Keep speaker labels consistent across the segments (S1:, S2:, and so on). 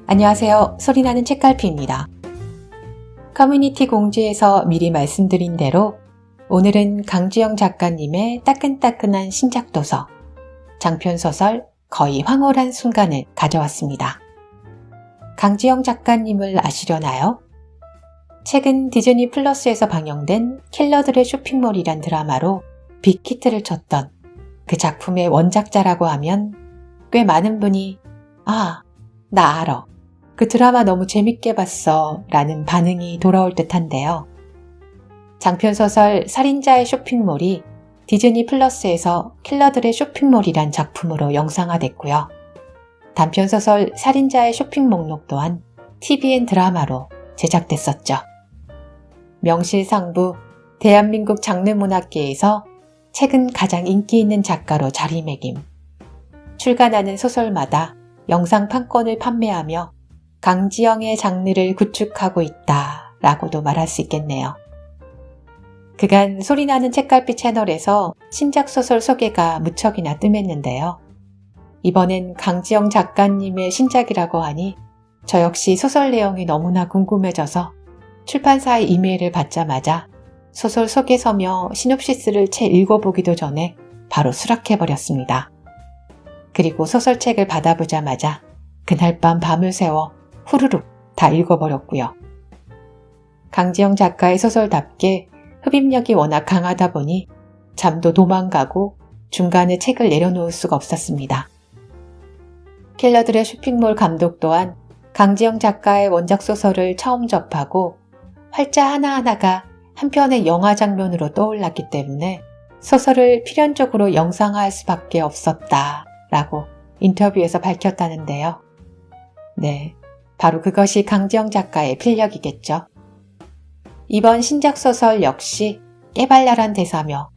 S1: 안녕하세요. 소리나는 책갈피입니다. 커뮤니티 공지에서 미리 말씀드린 대로 오늘은 강지영 작가님의 따끈따끈한 신작 도서, 장편소설 거의 황홀한 순간을 가져왔습니다. 강지영 작가님을 아시려나요? 최근 디즈니 플러스에서 방영된 킬러들의 쇼핑몰이란 드라마로 빅히트를 쳤던 그 작품의 원작자라고 하면 꽤 많은 분이 나 알아. 그 드라마 너무 재밌게 봤어 라는 반응이 돌아올 듯한데요. 장편소설 살인자의 쇼핑몰이 디즈니 플러스에서 킬러들의 쇼핑몰이란 작품으로 영상화됐고요. 단편소설 살인자의 쇼핑 목록 또한 TVN 드라마로 제작됐었죠. 명실상부 대한민국 장르문학계에서 최근 가장 인기 있는 작가로 자리매김. 출간하는 소설마다 영상 판권을 판매하며 강지영의 장르를 구축하고 있다라고도 말할 수 있겠네요. 그간 소리나는 책갈피 채널에서 신작 소설 소개가 무척이나 뜸했는데요. 이번엔 강지영 작가님의 신작이라고 하니 저 역시 소설 내용이 너무나 궁금해져서 출판사의 이메일을 받자마자 소설 소개서며 시놉시스를 채 읽어보기도 전에 바로 수락해버렸습니다. 그리고 소설책을 받아보자마자 그날 밤 밤을 새워 후루룩 다 읽어버렸고요. 강지영 작가의 소설답게 흡입력이 워낙 강하다 보니 잠도 도망가고 중간에 책을 내려놓을 수가 없었습니다. 킬러들의 쇼핑몰 감독 또한 강지영 작가의 원작 소설을 처음 접하고 활자 하나하나가 한편의 영화 장면으로 떠올랐기 때문에 소설을 필연적으로 영상화할 수밖에 없었다라고 인터뷰에서 밝혔다는데요. 네, 바로 그것이 강지영 작가의 필력이겠죠. 이번 신작 소설 역시 깨발랄한 대사며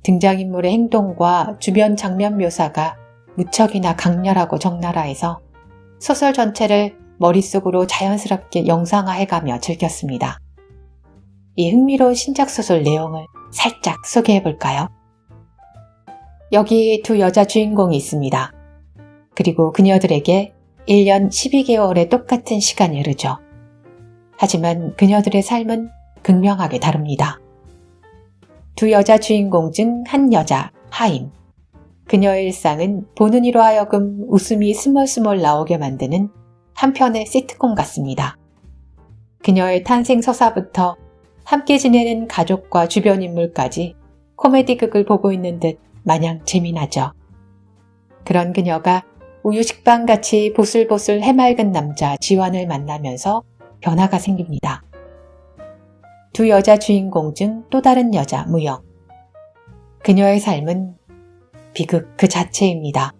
S1: 등장인물의 행동과 주변 장면 묘사가 무척이나 강렬하고 적나라해서 소설 전체를 머릿속으로 자연스럽게 영상화해가며 즐겼습니다. 이 흥미로운 신작 소설 내용을 살짝 소개해볼까요? 여기 두 여자 주인공이 있습니다. 그리고 그녀들에게 1년 12개월의 똑같은 시간이 흐르죠. 하지만 그녀들의 삶은 극명하게 다릅니다. 두 여자 주인공 중 한 여자, 하임. 그녀의 일상은 보는 이로 하여금 웃음이 스멀스멀 나오게 만드는 한편의 시트콤 같습니다. 그녀의 탄생 서사부터 함께 지내는 가족과 주변 인물까지 코미디극을 보고 있는 듯 마냥 재미나죠. 그런 그녀가 우유 식빵같이 보슬보슬 해맑은 남자 지환을 만나면서 변화가 생깁니다. 두 여자 주인공 중 또 다른 여자 무영. 그녀의 삶은 비극 그 자체입니다.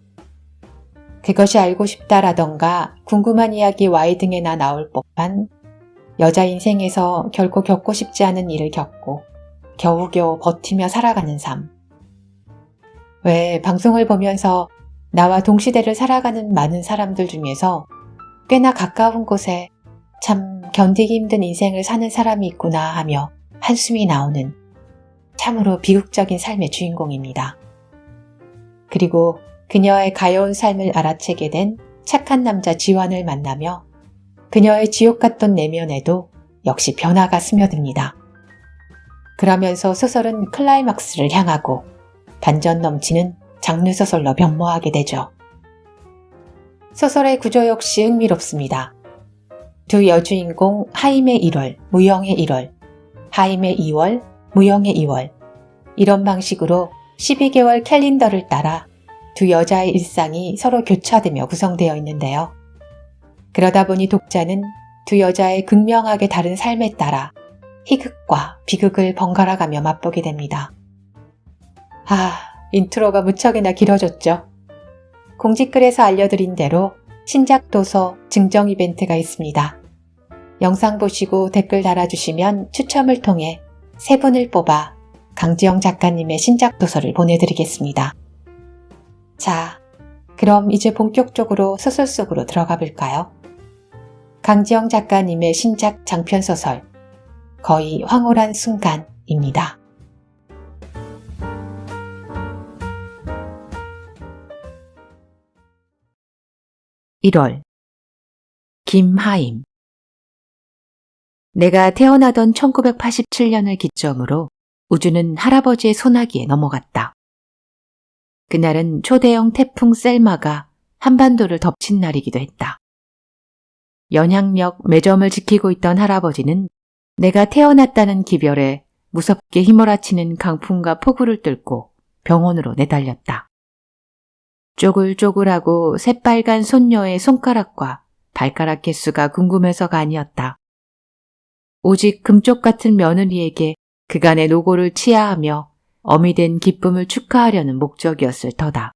S1: 그것이 알고 싶다라던가 궁금한 이야기 Y 등에나 나올 법한 여자 인생에서 결코 겪고 싶지 않은 일을 겪고 겨우겨우 버티며 살아가는 삶. 왜 방송을 보면서 나와 동시대를 살아가는 많은 사람들 중에서 꽤나 가까운 곳에 참 견디기 힘든 인생을 사는 사람이 있구나 하며 한숨이 나오는 참으로 비극적인 삶의 주인공입니다. 그리고 그녀의 가여운 삶을 알아채게 된 착한 남자 지환을 만나며 그녀의 지옥 같던 내면에도 역시 변화가 스며듭니다. 그러면서 소설은 클라이막스를 향하고 반전 넘치는 장르소설로 변모하게 되죠. 소설의 구조 역시 흥미롭습니다. 두 여주인공 하임의 1월, 무영의 1월, 하임의 2월, 무영의 2월 이런 방식으로 12개월 캘린더를 따라 두 여자의 일상이 서로 교차되며 구성되어 있는데요. 그러다 보니 독자는 두 여자의 극명하게 다른 삶에 따라 희극과 비극을 번갈아가며 맛보게 됩니다. 인트로가 무척이나 길어졌죠. 공지글에서 알려드린 대로 신작 도서 증정 이벤트가 있습니다. 영상 보시고 댓글 달아주시면 추첨을 통해 3분을 뽑아 강지영 작가님의 신작 도서를 보내드리겠습니다. 자, 그럼 이제 본격적으로 소설 속으로 들어가 볼까요? 강지영 작가님의 신작 장편소설 거의 황홀한 순간입니다. 1월 김하임. 내가 태어나던 1987년을 기점으로 우주는 할아버지의 소나기에 넘어갔다. 그날은 초대형 태풍 셀마가 한반도를 덮친 날이기도 했다. 연향역 매점을 지키고 있던 할아버지는 내가 태어났다는 기별에 무섭게 휘몰아치는 강풍과 폭우를 뚫고 병원으로 내달렸다. 쪼글쪼글하고 새빨간 손녀의 손가락과 발가락 개수가 궁금해서가 아니었다. 오직 금쪽 같은 며느리에게 그간의 노고를 치하하며 어미 된 기쁨을 축하하려는 목적이었을 터다.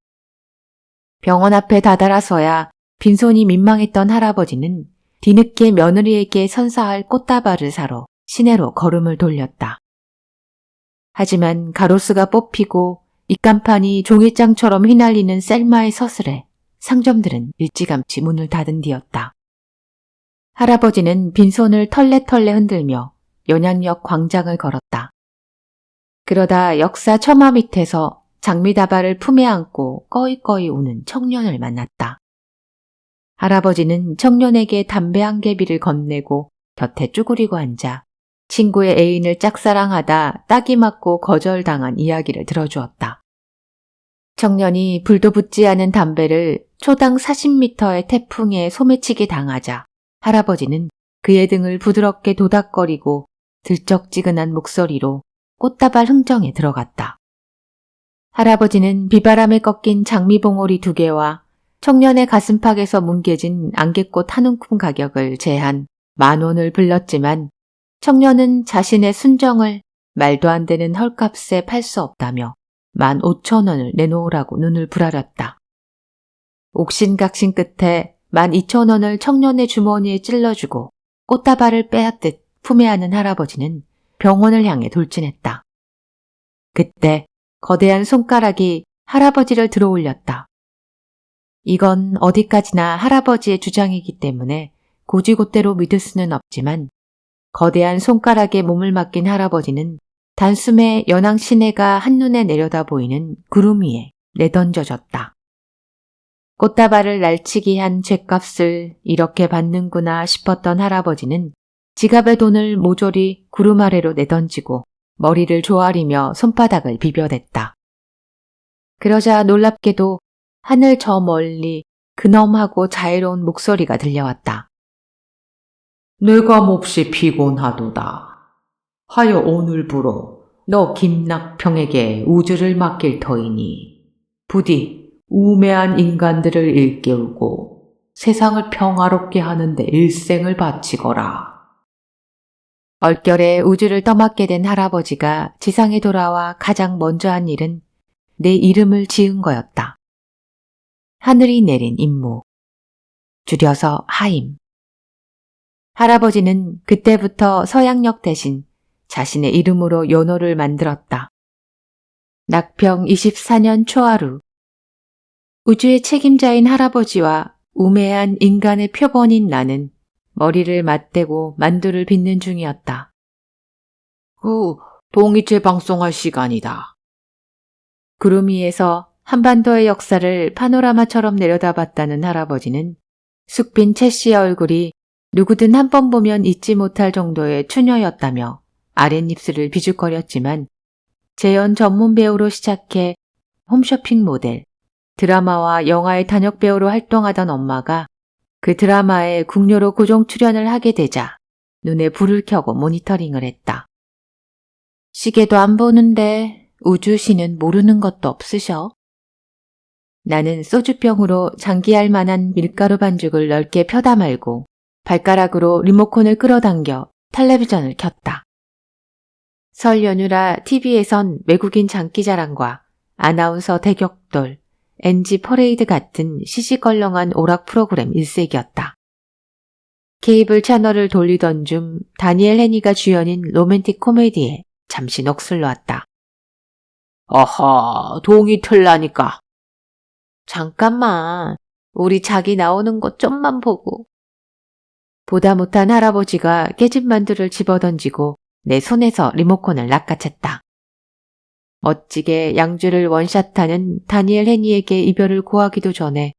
S1: 병원 앞에 다다라서야 빈손이 민망했던 할아버지는 뒤늦게 며느리에게 선사할 꽃다발을 사러 시내로 걸음을 돌렸다. 하지만 가로수가 뽑히고 입간판이 종이장처럼 휘날리는 셀마의 서슬에 상점들은 일찌감치 문을 닫은 뒤였다. 할아버지는 빈손을 털레털레 흔들며 연양역 광장을 걸었다. 그러다 역사 처마 밑에서 장미다발을 품에 안고 꺼이꺼이 우는 청년을 만났다. 할아버지는 청년에게 담배 한 개비를 건네고 곁에 쭈그리고 앉아 친구의 애인을 짝사랑하다 따기 맞고 거절당한 이야기를 들어주었다. 청년이 불도 붙지 않은 담배를 초당 40m의 태풍에 소매치기 당하자 할아버지는 그의 등을 부드럽게 도닥거리고 들쩍지근한 목소리로 꽃다발 흥정에 들어갔다. 할아버지는 비바람에 꺾인 장미봉오리 2개와 청년의 가슴팍에서 뭉개진 안개꽃 한 움큼 가격을 제한 10,000원을 불렀지만 청년은 자신의 순정을 말도 안 되는 헐값에 팔 수 없다며 15,000원을 내놓으라고 눈을 부라렸다. 옥신각신 끝에 12,000원을 청년의 주머니에 찔러주고 꽃다발을 빼앗듯 품에 안은 할아버지는 병원을 향해 돌진했다. 그때 거대한 손가락이 할아버지를 들어올렸다. 이건 어디까지나 할아버지의 주장이기 때문에 고지고대로 믿을 수는 없지만 거대한 손가락에 몸을 맡긴 할아버지는 단숨에 연항 시내가 한눈에 내려다 보이는 구름 위에 내던져졌다. 꽃다발을 날치기 한 죗값을 이렇게 받는구나 싶었던 할아버지는 지갑의 돈을 모조리 구름 아래로 내던지고 머리를 조아리며 손바닥을 비벼댔다. 그러자 놀랍게도 하늘 저 멀리 근엄하고 자애로운 목소리가 들려왔다.
S2: 내가 몹시 피곤하도다. 하여 오늘부로 너 김낙평에게 우주를 맡길 터이니 부디 우매한 인간들을 일깨우고 세상을 평화롭게 하는데 일생을 바치거라.
S1: 얼결에 우주를 떠맡게 된 할아버지가 지상에 돌아와 가장 먼저 한 일은 내 이름을 지은 거였다. 하늘이 내린 임무, 줄여서 하임. 할아버지는 그때부터 서양역 대신 자신의 이름으로 연호를 만들었다. 낙평 24년 초하루, 우주의 책임자인 할아버지와 우매한 인간의 표본인 나는 머리를 맞대고 만두를 빚는 중이었다.
S2: 동이체 방송할 시간이다.
S1: 구름 위에서 한반도의 역사를 파노라마처럼 내려다봤다는 할아버지는 숙빈 채 씨의 얼굴이 누구든 한 번 보면 잊지 못할 정도의 추녀였다며 아랫입술을 비죽거렸지만 재연 전문 배우로 시작해 홈쇼핑 모델, 드라마와 영화의 단역 배우로 활동하던 엄마가 그 드라마에 국료로 고정 출연을 하게 되자 눈에 불을 켜고 모니터링을 했다. 시계도 안 보는데 우주신은 모르는 것도 없으셔? 나는 소주병으로 장기할 만한 밀가루 반죽을 넓게 펴다 말고 발가락으로 리모컨을 끌어당겨 텔레비전을 켰다. 설 연휴라 TV에선 외국인 장기자랑과 아나운서 대격돌, NG 퍼레이드 같은 시시껄렁한 오락 프로그램 일색이었다. 케이블 채널을 돌리던 중 다니엘 헤니가 주연인 로맨틱 코미디에 잠시 넋을 놓았다.
S2: 어허, 동이 틀라니까.
S1: 잠깐만, 우리 자기 나오는 것 좀만 보고. 보다 못한 할아버지가 깨진 만두를 집어던지고 내 손에서 리모컨을 낚아챘다. 멋지게 양주를 원샷하는 다니엘 헤니에게 이별을 고하기도 전에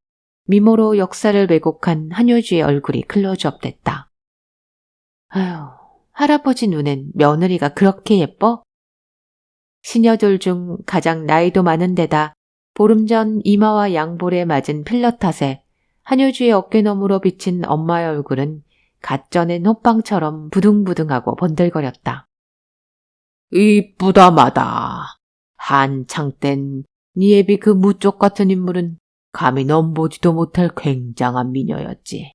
S1: 미모로 역사를 왜곡한 한효주의 얼굴이 클로즈업 됐다. 아휴, 할아버지 눈엔 며느리가 그렇게 예뻐? 시녀들 중 가장 나이도 많은 데다 보름 전 이마와 양볼에 맞은 필러 탓에 한효주의 어깨너머로 비친 엄마의 얼굴은 갓 쪄낸 호빵처럼 부둥부둥하고 번들거렸다.
S2: 이쁘다마다. 한창 땐 니애비 그 무쪽 같은 인물은 감히 넘보지도 못할 굉장한 미녀였지.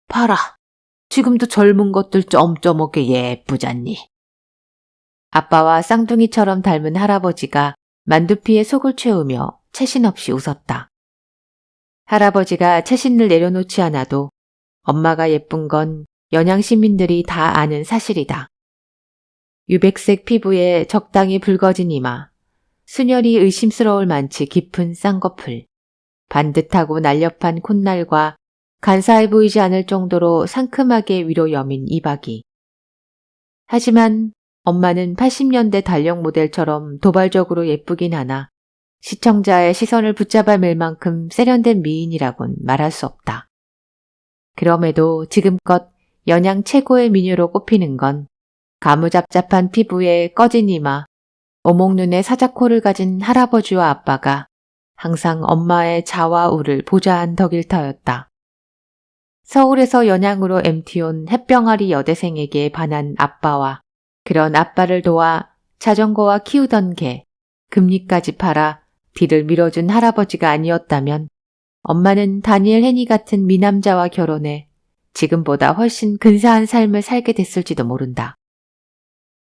S2: 봐라, 지금도 젊은 것들 점점하게 예쁘잖니.
S1: 아빠와 쌍둥이처럼 닮은 할아버지가 만두피에 속을 채우며 채신 없이 웃었다. 할아버지가 채신을 내려놓지 않아도 엄마가 예쁜 건 연양 시민들이 다 아는 사실이다. 유백색 피부에 적당히 붉어진 이마, 순혈이 의심스러울 만치 깊은 쌍꺼풀, 반듯하고 날렵한 콧날과 간사해 보이지 않을 정도로 상큼하게 위로 여민 이박이. 하지만 엄마는 80년대 달력 모델처럼 도발적으로 예쁘긴 하나 시청자의 시선을 붙잡아 맬 만큼 세련된 미인이라곤 말할 수 없다. 그럼에도 지금껏 연양 최고의 미녀로 꼽히는 건 가무잡잡한 피부에 꺼진 이마, 오목눈에 사자코를 가진 할아버지와 아빠가 항상 엄마의 자와 우를 보좌한 덕일 터였다. 서울에서 연양으로 MT 온 햇병아리 여대생에게 반한 아빠와 그런 아빠를 도와 자전거와 키우던 개, 금리까지 팔아 뒤를 밀어준 할아버지가 아니었다면 엄마는 다니엘 헤니 같은 미남자와 결혼해 지금보다 훨씬 근사한 삶을 살게 됐을지도 모른다.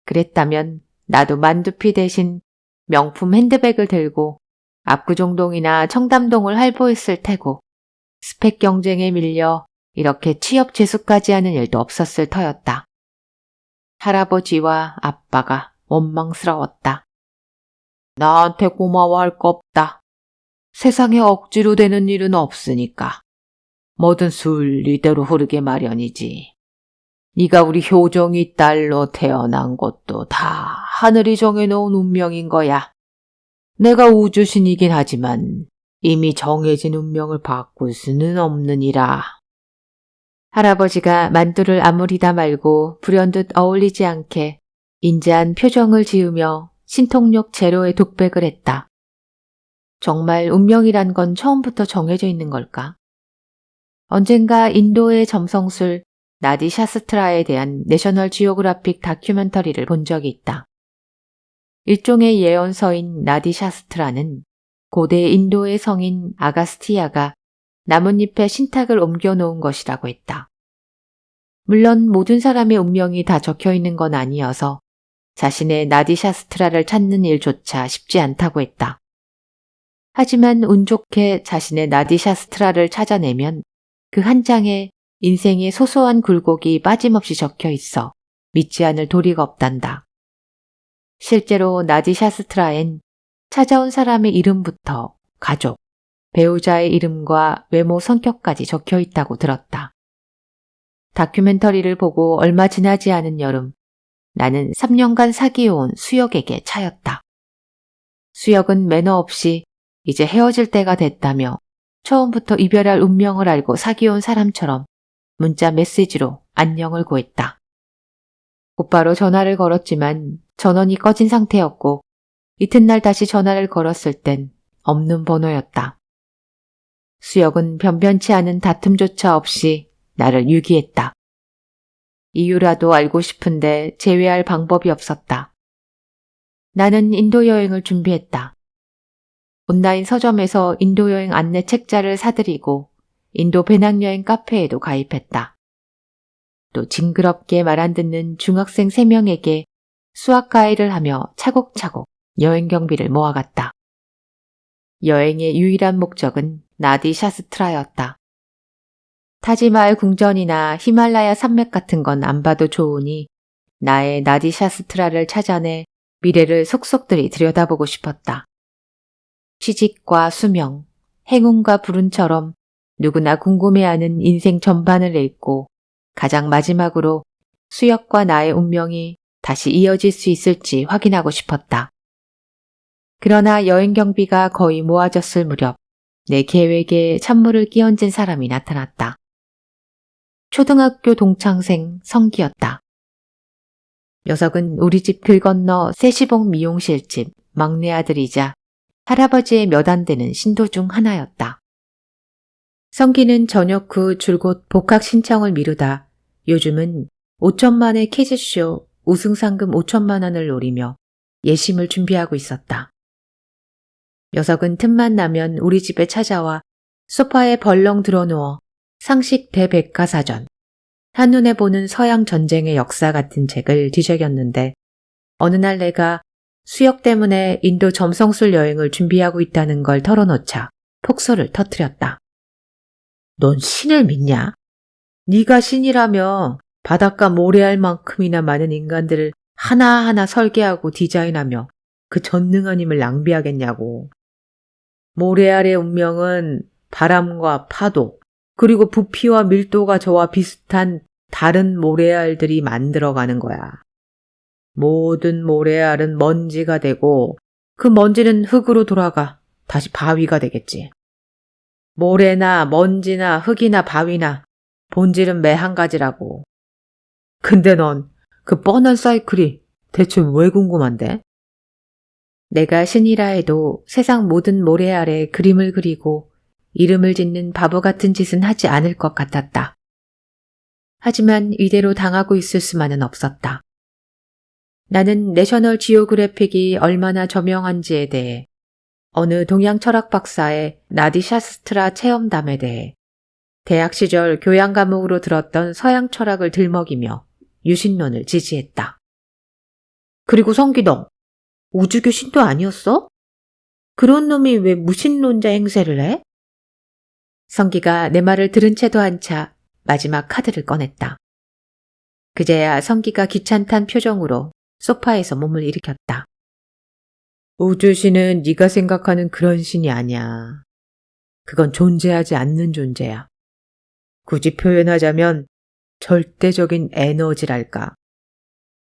S1: 그랬다면 나도 만두피 대신 명품 핸드백을 들고 압구정동이나 청담동을 활보했을 테고 스펙 경쟁에 밀려 이렇게 취업 재수까지 하는 일도 없었을 터였다. 할아버지와 아빠가 원망스러웠다.
S2: 나한테 고마워할 거 없다. 세상에 억지로 되는 일은 없으니까. 뭐든 순리대로 흐르게 마련이지. 네가 우리 효정이 딸로 태어난 것도 다 하늘이 정해놓은 운명인 거야. 내가 우주신이긴 하지만 이미 정해진 운명을 바꿀 수는 없느니라.
S1: 할아버지가 만두를 아무리다 말고 불현듯 어울리지 않게 인자한 표정을 지으며 신통력 제로의 독백을 했다. 정말 운명이란 건 처음부터 정해져 있는 걸까? 언젠가 인도의 점성술 나디 샤스트라에 대한 내셔널 지오그래픽 다큐멘터리를 본 적이 있다. 일종의 예언서인 나디 샤스트라는 고대 인도의 성인 아가스티아가 나뭇잎에 신탁을 옮겨놓은 것이라고 했다. 물론 모든 사람의 운명이 다 적혀있는 건 아니어서 자신의 나디 샤스트라를 찾는 일조차 쉽지 않다고 했다. 하지만 운 좋게 자신의 나디 샤스트라를 찾아내면 그 한 장에 인생의 소소한 굴곡이 빠짐없이 적혀 있어 믿지 않을 도리가 없단다. 실제로 나디 샤스트라엔 찾아온 사람의 이름부터 가족, 배우자의 이름과 외모 성격까지 적혀 있다고 들었다. 다큐멘터리를 보고 얼마 지나지 않은 여름, 나는 3년간 사귀어온 수혁에게 차였다. 수혁은 매너 없이 이제 헤어질 때가 됐다며 처음부터 이별할 운명을 알고 사귀어온 사람처럼 문자 메시지로 안녕을 고했다. 곧바로 전화를 걸었지만 전원이 꺼진 상태였고 이튿날 다시 전화를 걸었을 땐 없는 번호였다. 수혁은 변변치 않은 다툼조차 없이 나를 유기했다. 이유라도 알고 싶은데 제외할 방법이 없었다. 나는 인도 여행을 준비했다. 온라인 서점에서 인도 여행 안내 책자를 사들이고 인도 배낭여행 카페에도 가입했다. 또 징그럽게 말 안 듣는 중학생 3명에게 수학 가이를 하며 차곡차곡 여행 경비를 모아갔다. 여행의 유일한 목적은 나디 샤스트라였다. 타지마할 궁전이나 히말라야 산맥 같은 건 안 봐도 좋으니 나의 나디 샤스트라를 찾아내 미래를 속속들이 들여다보고 싶었다. 취직과 수명, 행운과 불운처럼 누구나 궁금해하는 인생 전반을 읽고 가장 마지막으로 수혁과 나의 운명이 다시 이어질 수 있을지 확인하고 싶었다. 그러나 여행 경비가 거의 모아졌을 무렵
S2: 내 계획에 찬물을 끼얹은 사람이 나타났다. 초등학교 동창생 성기였다. 녀석은 우리 집 길 건너 세시봉 미용실집 막내 아들이자 할아버지의 몇 안 되는 신도 중 하나였다. 성기는 전역 후 줄곧 복학 신청을 미루다 요즘은 5천만의 퀴즈쇼 우승 상금 5천만 원을 노리며 예심을 준비하고 있었다. 녀석은 틈만 나면 우리 집에 찾아와 소파에 벌렁 드러누워 상식 대백과사전, 한눈에 보는 서양 전쟁의 역사 같은 책을 뒤적였는데 어느 날 내가 수역 때문에 인도 점성술 여행을 준비하고 있다는 걸 털어놓자 폭소를 터뜨렸다. 넌 신을 믿냐? 네가 신이라며 바닷가 모래알만큼이나 많은 인간들을 하나하나 설계하고 디자인하며 그 전능한 힘을 낭비하겠냐고. 모래알의 운명은 바람과 파도, 그리고 부피와 밀도가 저와 비슷한 다른 모래알들이 만들어가는 거야. 모든 모래알은 먼지가 되고 그 먼지는 흙으로 돌아가 다시 바위가 되겠지. 모래나 먼지나 흙이나 바위나 본질은 매 한 가지라고. 근데 넌 그 뻔한 사이클이 대체 왜 궁금한데? 내가 신이라 해도 세상 모든 모래알에 그림을 그리고 이름을 짓는 바보 같은 짓은 하지 않을 것 같았다. 하지만 이대로 당하고 있을 수만은 없었다. 나는 내셔널 지오그래픽이 얼마나 저명한지에 대해, 어느 동양 철학 박사의 나디 샤스트라 체험담에 대해, 대학 시절 교양 과목으로 들었던 서양 철학을 들먹이며 유신론을 지지했다. 그리고 성기 너 우주교 신도 아니었어? 그런 놈이 왜 무신론자 행세를 해? 성기가 내 말을 들은 채도 않자 마지막 카드를 꺼냈다. 그제야 성기가 귀찮단 표정으로 소파에서 몸을 일으켰다. 우주신은 네가 생각하는 그런 신이 아니야. 그건 존재하지 않는 존재야. 굳이 표현하자면 절대적인 에너지랄까.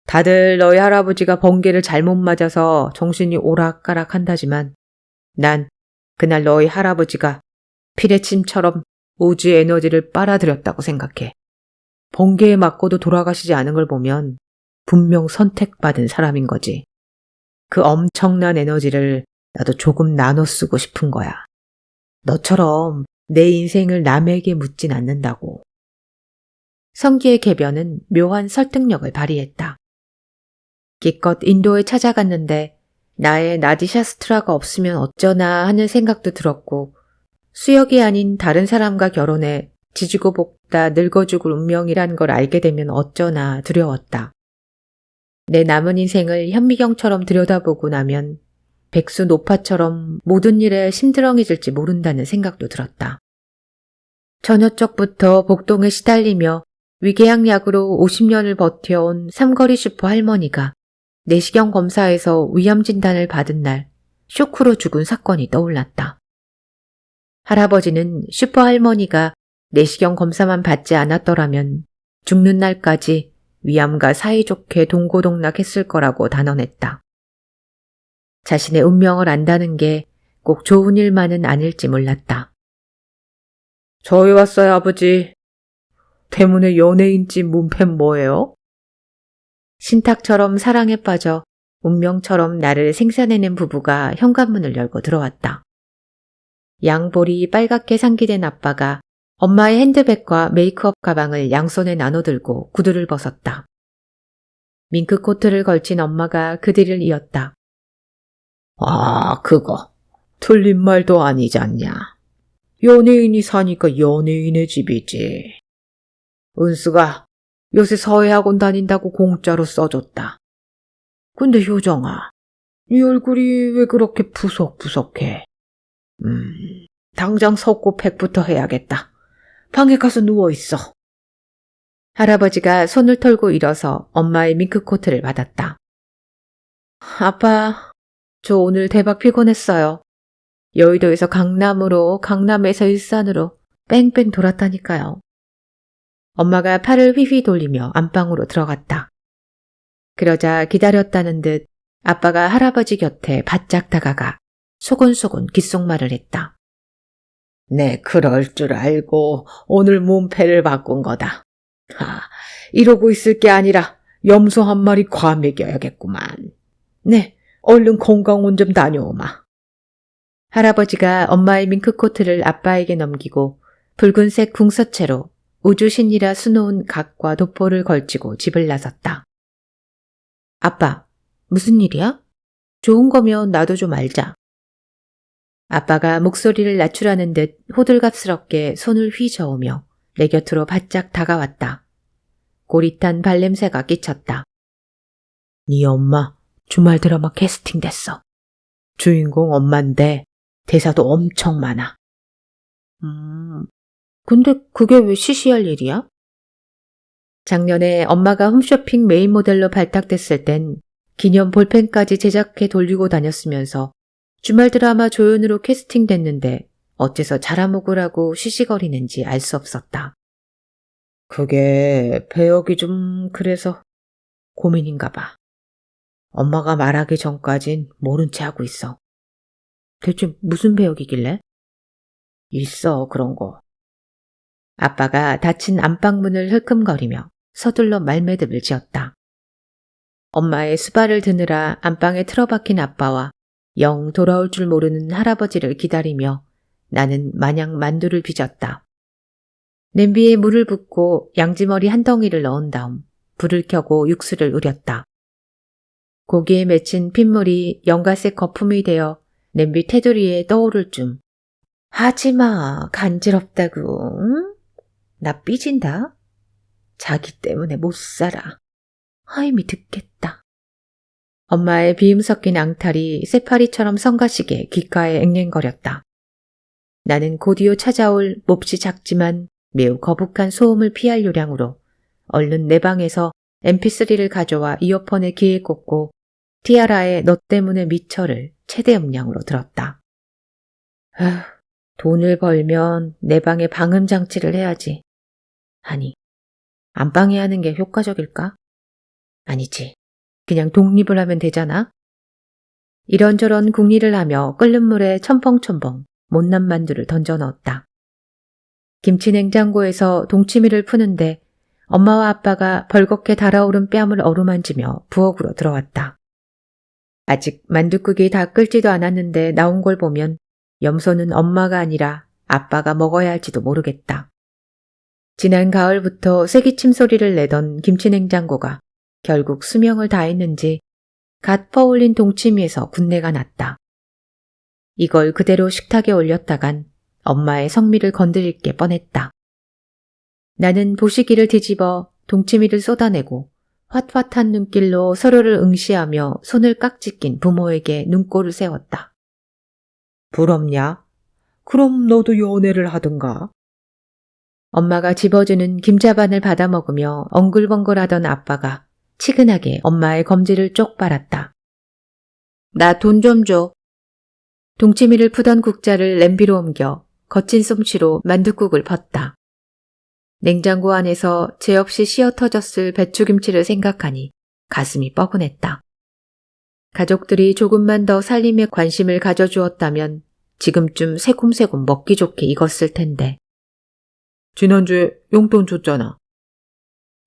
S2: 다들 너희 할아버지가 번개를 잘못 맞아서 정신이 오락가락 한다지만 난 그날 너희 할아버지가 피레침처럼 우주 에너지를 빨아들였다고 생각해. 번개에 맞고도 돌아가시지 않은 걸 보면 분명 선택받은 사람인 거지. 그 엄청난 에너지를 나도 조금 나눠 쓰고 싶은 거야. 너처럼 내 인생을 남에게 묻진 않는다고. 성기의 궤변은 묘한 설득력을 발휘했다. 기껏 인도에 찾아갔는데 나의 나디샤스트라가 없으면 어쩌나 하는 생각도 들었고 수역이 아닌 다른 사람과 결혼해 지지고 볶다 늙어 죽을 운명이란 걸 알게 되면 어쩌나 두려웠다. 내 남은 인생을 현미경처럼 들여다보고 나면 백수 노파처럼 모든 일에 심드렁해질지 모른다는 생각도 들었다. 저녁적부터 복동에 시달리며 위궤양약으로 50년을 버텨온 삼거리 슈퍼 할머니가 내시경 검사에서 위암 진단을 받은 날 쇼크로 죽은 사건이 떠올랐다. 할아버지는 슈퍼 할머니가 내시경 검사만 받지 않았더라면 죽는 날까지 위암과 사이좋게 동고동락했을 거라고 단언했다. 자신의 운명을 안다는 게 꼭 좋은 일만은 아닐지 몰랐다. 저희 왔어요, 아버지. 때문에 연예인집 문팬 뭐예요? 신탁처럼 사랑에 빠져 운명처럼 나를 생사내는 부부가 현관문을 열고 들어왔다. 양볼이 빨갛게 상기된 아빠가 엄마의 핸드백과 메이크업 가방을 양손에 나눠들고 구두를 벗었다. 밍크 코트를 걸친 엄마가 그 뒤를 이었다. 아, 그거 틀린 말도 아니지 않냐. 연예인이 사니까 연예인의 집이지. 은수가 요새 서예학원 다닌다고 공짜로 써줬다. 근데 효정아, 네 얼굴이 왜 그렇게 푸석푸석해? 당장 석고팩부터 해야겠다. 방에 가서 누워있어. 할아버지가 손을 털고 일어서 엄마의 밍크코트를 받았다. 아빠, 저 오늘 대박 피곤했어요. 여의도에서 강남으로, 강남에서 일산으로 뺑뺑 돌았다니까요. 엄마가 팔을 휘휘 돌리며 안방으로 들어갔다. 그러자 기다렸다는 듯 아빠가 할아버지 곁에 바짝 다가가 소곤소곤 귓속말을 했다.
S3: 네, 그럴 줄 알고 오늘 몸패를 바꾼 거다. 이러고 있을 게 아니라 염소 한 마리 과먹여야겠구만. 네, 얼른 건강원 좀 다녀오마.
S2: 할아버지가 엄마의 밍크코트를 아빠에게 넘기고 붉은색 궁서체로 우주신이라 수놓은 각과 도포를 걸치고 집을 나섰다. 아빠, 무슨 일이야? 좋은 거면 나도 좀 알자. 아빠가 목소리를 낮추라는 듯 호들갑스럽게 손을 휘저으며 내 곁으로 바짝 다가왔다. 고릿한 발냄새가 끼쳤다.
S3: 네 엄마 주말 드라마 캐스팅 됐어. 주인공 엄마인데 대사도 엄청 많아.
S2: 근데 그게 왜 시시할 일이야? 작년에 엄마가 홈쇼핑 메인 모델로 발탁됐을 땐 기념 볼펜까지 제작해 돌리고 다녔으면서 주말 드라마 조연으로 캐스팅됐는데 어째서 자라먹으라고 시시거리는지 알 수 없었다.
S3: 그게 배역이 좀 그래서 고민인가 봐. 엄마가 말하기 전까진 모른 채 하고 있어.
S2: 대체 무슨 배역이길래?
S3: 있어, 그런 거.
S2: 아빠가 닫힌 안방문을 흘끔거리며 서둘러 말매듭을 지었다. 엄마의 수발을 드느라 안방에 틀어박힌 아빠와 영 돌아올 줄 모르는 할아버지를 기다리며 나는 마냥 만두를 빚었다. 냄비에 물을 붓고 양지머리 한 덩이를 넣은 다음 불을 켜고 육수를 우렸다. 고기에 맺힌 핏물이 연가색 거품이 되어 냄비 테두리에 떠오를 쯤. 하지마, 간지럽다고. 응? 나 삐진다. 자기 때문에 못 살아. 하임이 듣겠다. 엄마의 비음 섞인 앙탈이 새파리처럼 성가시게 귓가에 앵앵거렸다. 나는 곧이어 찾아올 몹시 작지만 매우 거북한 소음을 피할 요량으로 얼른 내 방에서 mp3를 가져와 이어폰에 귀에 꽂고 티아라의 너 때문에 미쳐를 최대 음량으로 들었다. 돈을 벌면 내 방에 방음 장치를 해야지. 아니, 안방에 하는 게 효과적일까? 아니지. 그냥 독립을 하면 되잖아. 이런저런 궁리를 하며 끓는 물에 첨벙첨벙 못난 만두를 던져 넣었다. 김치 냉장고에서 동치미를 푸는데 엄마와 아빠가 벌겋게 달아오른 뺨을 어루만지며 부엌으로 들어왔다. 아직 만둣국이 다 끓지도 않았는데 나온 걸 보면 염소는 엄마가 아니라 아빠가 먹어야 할지도 모르겠다. 지난 가을부터 새기침 소리를 내던 김치냉장고가 결국 수명을 다했는지 갓 퍼올린 동치미에서 군내가 났다. 이걸 그대로 식탁에 올렸다간 엄마의 성미를 건드릴 게 뻔했다. 나는 보시기를 뒤집어 동치미를 쏟아내고 홧홧한 눈길로 서로를 응시하며 손을 깍지 낀 부모에게 눈꼴을 세웠다.
S3: 부럽냐? 그럼 너도 연애를 하든가.
S2: 엄마가 집어주는 김자반을 받아먹으며 엉글벙글하던 아빠가 치근하게 엄마의 검지를 쪽 빨았다. 나 돈 좀 줘. 동치미를 푸던 국자를 냄비로 옮겨 거친 솜씨로 만둣국을 붓다. 냉장고 안에서 죄 없이 씌어 터졌을 배추김치를 생각하니 가슴이 뻐근했다. 가족들이 조금만 더 살림에 관심을 가져주었다면 지금쯤 새콤새콤 먹기 좋게 익었을 텐데.
S3: 지난주에 용돈 줬잖아.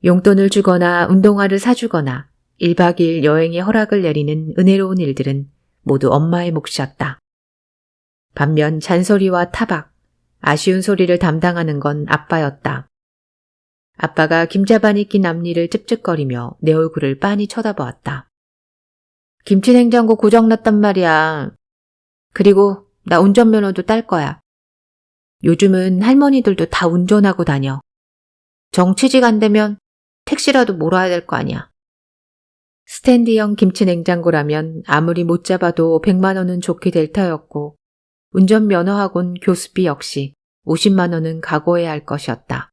S2: 용돈을 주거나 운동화를 사주거나 1박 2일 여행의 허락을 내리는 은혜로운 일들은 모두 엄마의 몫이었다. 반면 잔소리와 타박, 아쉬운 소리를 담당하는 건 아빠였다. 아빠가 김자반이 낀 앞니를 찝찝거리며 내 얼굴을 빤히 쳐다보았다. 김치냉장고 고장났단 말이야. 그리고 나 운전면허도 딸 거야. 요즘은 할머니들도 다 운전하고 다녀. 정취직 안 되면 택시라도 몰아야 될 거 아니야. 스탠디형 김치냉장고라면 아무리 못 잡아도 100만 원은 좋게 될 터였고 운전면허학원 교습비 역시 50만 원은 각오해야 할 것이었다.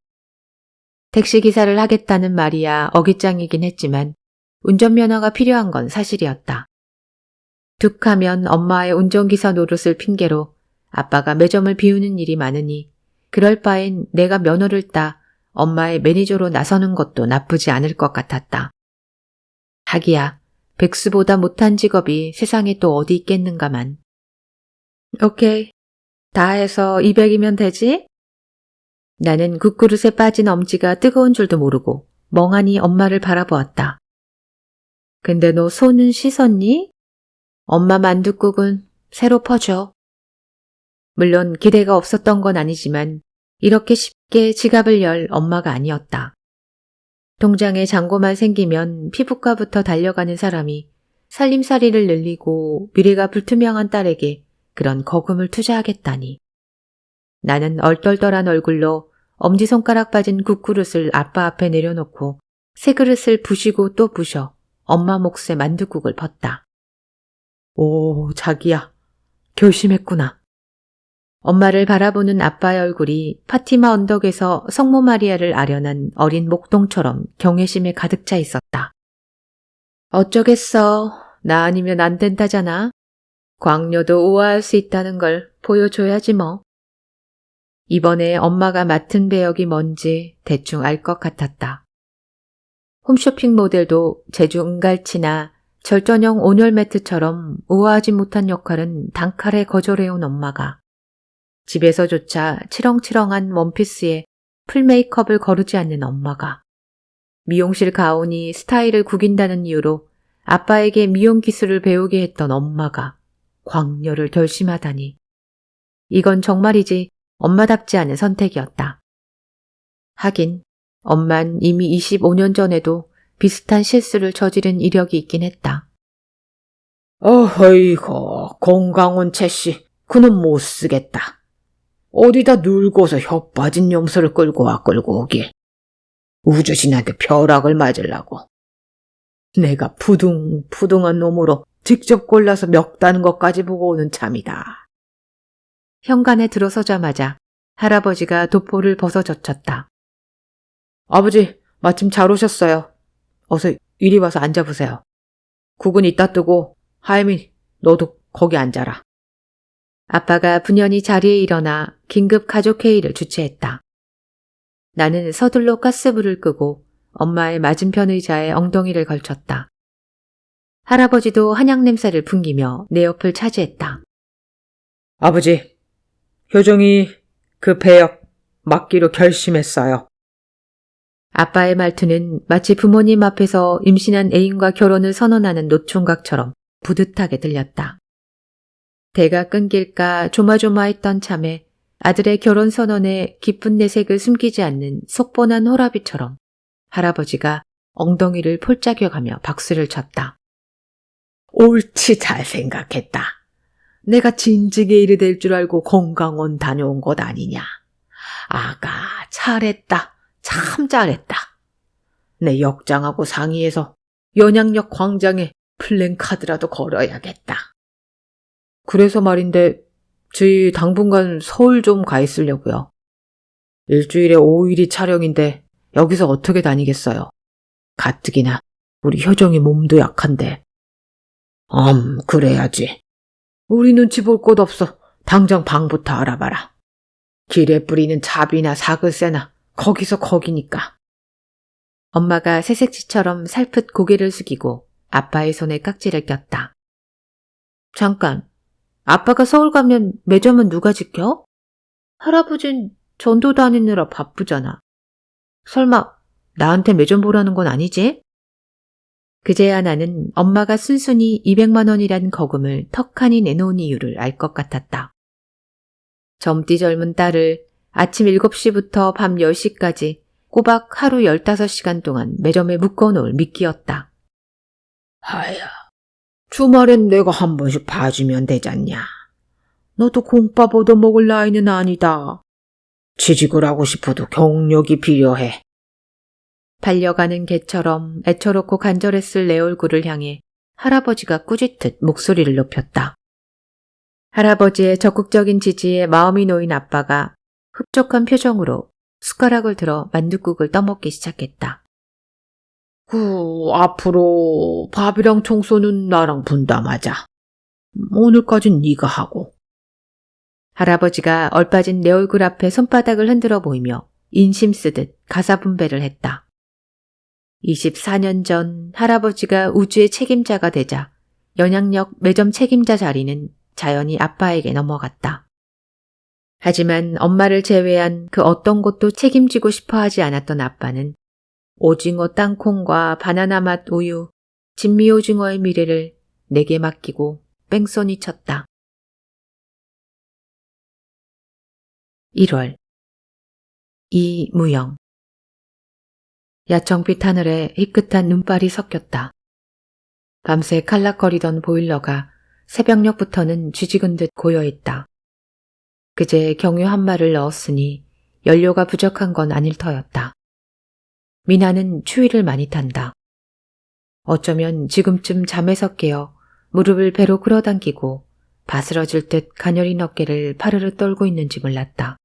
S2: 택시기사를 하겠다는 말이야 어깃장이긴 했지만 운전면허가 필요한 건 사실이었다. 툭 하면 엄마의 운전기사 노릇을 핑계로 아빠가 매점을 비우는 일이 많으니 그럴 바엔 내가 면허를 따 엄마의 매니저로 나서는 것도 나쁘지 않을 것 같았다. 하기야 백수보다 못한 직업이 세상에 또 어디 있겠는가만. 오케이. 다 해서 200이면 되지? 나는 국그릇에 빠진 엄지가 뜨거운 줄도 모르고 멍하니 엄마를 바라보았다. 근데 너 손은 씻었니? 엄마 만둣국은 새로 퍼줘. 물론 기대가 없었던 건 아니지만 이렇게 쉽게 지갑을 열 엄마가 아니었다. 통장에 잔고만 생기면 피부과부터 달려가는 사람이 살림살이를 늘리고 미래가 불투명한 딸에게 그런 거금을 투자하겠다니. 나는 얼떨떨한 얼굴로 엄지손가락 빠진 국그릇을 아빠 앞에 내려놓고 새 그릇을 부시고 또 부셔 엄마 몫의 만둣국을 벗다. 오, 자기야. 결심했구나. 엄마를 바라보는 아빠의 얼굴이 파티마 언덕에서 성모 마리아를 아련한 어린 목동처럼 경외심에 가득 차 있었다. 어쩌겠어. 나 아니면 안 된다잖아. 광녀도 우아할 수 있다는 걸 보여줘야지 뭐. 이번에 엄마가 맡은 배역이 뭔지 대충 알 것 같았다. 홈쇼핑 모델도 제주 은갈치나 절전형 온열 매트처럼 우아하지 못한 역할은 단칼에 거절해온 엄마가 집에서조차 치렁치렁한 원피스에 풀 메이크업을 거르지 않는 엄마가 미용실 가온이 스타일을 구긴다는 이유로 아빠에게 미용 기술을 배우게 했던 엄마가 광녀를 결심하다니. 이건 정말이지 엄마답지 않은 선택이었다. 하긴 엄만 이미 25년 전에도 비슷한 실수를 저지른 이력이 있긴 했다.
S3: 어허이고, 공강원 채씨, 그는 못 쓰겠다. 어디다 늙어서 혀 빠진 염소를 끌고 오길. 우주신한테 벼락을 맞으려고. 내가 푸둥푸둥한 놈으로 직접 골라서 멱다는 것까지 보고 오는 참이다.
S2: 현관에 들어서자마자 할아버지가 도포를 벗어젖혔다.
S3: 아버지, 마침 잘 오셨어요. 어서 이리 와서 앉아보세요. 국은 이따 뜨고, 하이민, 너도 거기 앉아라.
S2: 아빠가 분연히 자리에 일어나 긴급 가족회의를 주최했다. 나는 서둘러 가스불을 끄고 엄마의 맞은편 의자에 엉덩이를 걸쳤다. 할아버지도 한약 냄새를 풍기며 내 옆을 차지했다.
S3: 아버지, 효정이 그 배역 맡기로 결심했어요.
S2: 아빠의 말투는 마치 부모님 앞에서 임신한 애인과 결혼을 선언하는 노총각처럼 뿌듯하게 들렸다. 대가 끊길까 조마조마했던 참에 아들의 결혼 선언에 기쁜 내색을 숨기지 않는 속보난 호라비처럼 할아버지가 엉덩이를 폴짝여가며 박수를 쳤다.
S3: 옳지 잘 생각했다. 내가 진즉에 이래 될 줄 알고 건강원 다녀온 것 아니냐. 아가 잘했다. 참 잘했다. 내 역장하고 상의해서 연양역 광장에 플랜카드라도 걸어야겠다. 그래서 말인데 저희 당분간 서울 좀 가 있으려고요. 일주일에 5일이 촬영인데 여기서 어떻게 다니겠어요. 가뜩이나 우리 효정이 몸도 약한데. 그래야지. 우리 눈치 볼 곳 없어. 당장 방부터 알아봐라. 길에 뿌리는 잡이나 사글새나 거기서 거기니까.
S2: 엄마가 새색시처럼 살풋 고개를 숙이고 아빠의 손에 깍지를 꼈다. 잠깐, 아빠가 서울 가면 매점은 누가 지켜? 할아버진 전도 다니느라 바쁘잖아. 설마 나한테 매점 보라는 건 아니지? 그제야 나는 엄마가 순순히 200만 원이란 거금을 턱하니 내놓은 이유를 알 것 같았다. 젊디 젊은 딸을 아침 7시부터 밤 10시까지 꼬박 하루 15시간 동안 매점에 묶어놓을 미끼였다.
S3: 하야, 주말엔 내가 한 번씩 봐주면 되잖냐. 너도 공밥 얻어먹을 나이는 아니다. 취직을 하고 싶어도 경력이 필요해.
S2: 달려가는 개처럼 애처롭고 간절했을 내 얼굴을 향해 할아버지가 꾸짖듯 목소리를 높였다. 할아버지의 적극적인 지지에 마음이 놓인 아빠가 흡족한 표정으로 숟가락을 들어 만둣국을 떠먹기 시작했다.
S3: 앞으로 밥이랑 청소는 나랑 분담하자. 오늘까진 네가 하고.
S2: 할아버지가 얼빠진 내 얼굴 앞에 손바닥을 흔들어 보이며 인심 쓰듯 가사 분배를 했다. 24년 전 할아버지가 우주의 책임자가 되자 연양역 매점 책임자 자리는 자연히 아빠에게 넘어갔다. 하지만 엄마를 제외한 그 어떤 것도 책임지고 싶어 하지 않았던 아빠는 오징어 땅콩과 바나나 맛 우유, 진미 오징어의 미래를 내게 맡기고 뺑소니 쳤다. 1월 이무영 야청빛 하늘에 희끗한 눈발이 섞였다. 밤새 칼락거리던 보일러가 새벽녘부터는 쥐지근 듯 고여있다. 그제 경유 한 말을 넣었으니 연료가 부족한 건 아닐 터였다. 미나는 추위를 많이 탄다. 어쩌면 지금쯤 잠에서 깨어 무릎을 배로 끌어당기고 바스러질 듯 가녀린 어깨를 파르르 떨고 있는지 몰랐다.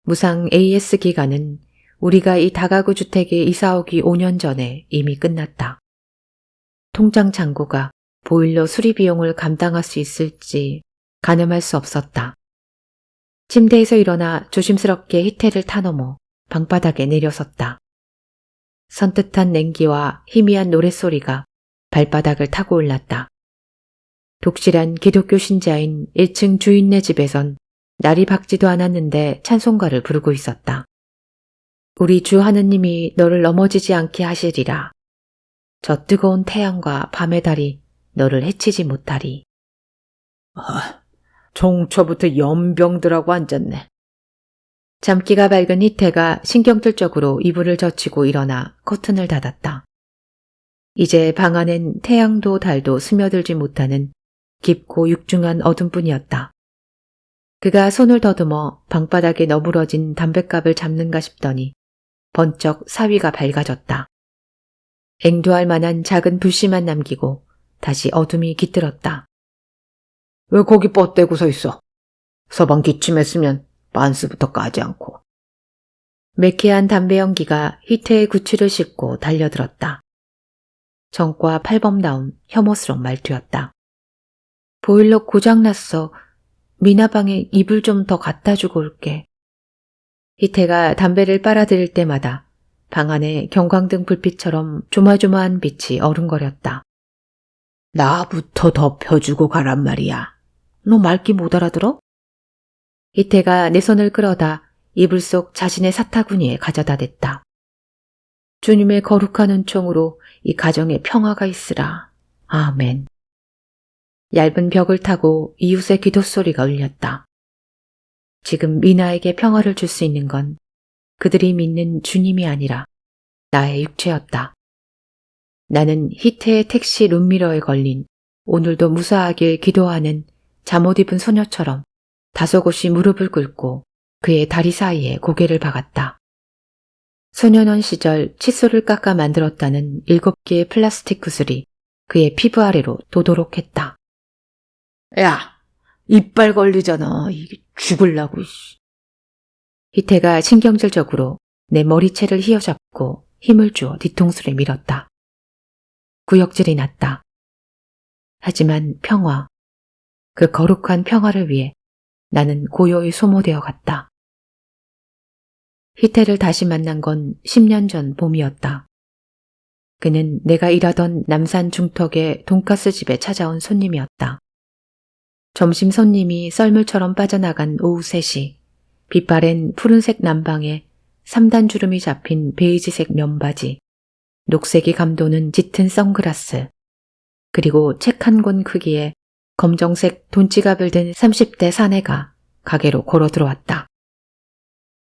S2: 무상 AS 기간은 우리가 이 다가구 주택에 이사오기 5년 전에 이미 끝났다. 통장 잔고가 보일러 수리 비용을 감당할 수 있을지 가늠할 수 없었다. 침대에서 일어나 조심스럽게 히테를 타넘어 방바닥에 내려섰다. 선뜻한 냉기와 희미한 노랫소리가 발바닥을 타고 올랐다. 독실한 기독교 신자인 1층 주인네 집에선 날이 밝지도 않았는데 찬송가를 부르고 있었다. 우리 주 하느님이 너를 넘어지지 않게 하시리라. 저 뜨거운 태양과 밤의 달이 너를 해치지 못하리.
S3: 종초부터 연병들하고 앉았네.
S2: 잠기가 밝은 희태가 신경질적으로 이불을 젖히고 일어나 커튼을 닫았다. 이제 방 안엔 태양도 달도 스며들지 못하는 깊고 육중한 어둠뿐이었다. 그가 손을 더듬어 방바닥에 너부러진 담뱃갑을 잡는가 싶더니 번쩍 사위가 밝아졌다. 앵두할 만한 작은 불씨만 남기고 다시 어둠이 깃들었다.
S3: 왜 거기 뻗대고 서 있어? 서방 기침했으면 반스부터 까지 않고.
S2: 매캐한 담배 연기가 희태의 구취를 싣고 달려들었다. 정과 팔범다운 혐오스러운 말투였다. 보일러 고장났어. 미나방에 이불 좀 더 갖다 주고 올게. 희태가 담배를 빨아들일 때마다 방 안에 경광등 불빛처럼 조마조마한 빛이 어른거렸다.
S3: 나부터 덮여주고 가란 말이야. 너 말귀 못 알아들어?
S2: 희태가 내 손을 끌어다 이불 속 자신의 사타구니에 가져다 댔다. 주님의 거룩한 은총으로 이 가정에 평화가 있으라. 아멘. 얇은 벽을 타고 이웃의 기도 소리가 울렸다. 지금 미나에게 평화를 줄 수 있는 건 그들이 믿는 주님이 아니라 나의 육체였다. 나는 희태의 택시 룸미러에 걸린 오늘도 무사하길 기도하는 잠옷 입은 소녀처럼 다소곳이 무릎을 꿇고 그의 다리 사이에 고개를 박았다. 소년원 시절 칫솔을 깎아 만들었다는 7개의 플라스틱 구슬이 그의 피부 아래로 도도록 했다.
S3: 야, 이빨 걸리잖아. 이게 죽을라고.
S2: 희태가 신경질적으로 내 머리채를 휘어잡고 힘을 주어 뒤통수를 밀었다. 구역질이 났다. 하지만 평화, 그 거룩한 평화를 위해 나는 고요히 소모되어 갔다. 희태를 다시 만난 건 10년 전 봄이었다. 그는 내가 일하던 남산 중턱의 돈가스 집에 찾아온 손님이었다. 점심 손님이 썰물처럼 빠져나간 오후 3시, 빛바랜 푸른색 남방에 3단 주름이 잡힌 베이지색 면바지, 녹색이 감도는 짙은 선글라스, 그리고 책 한 권 크기의 검정색 돈지갑을 든 30대 사내가 가게로 걸어 들어왔다.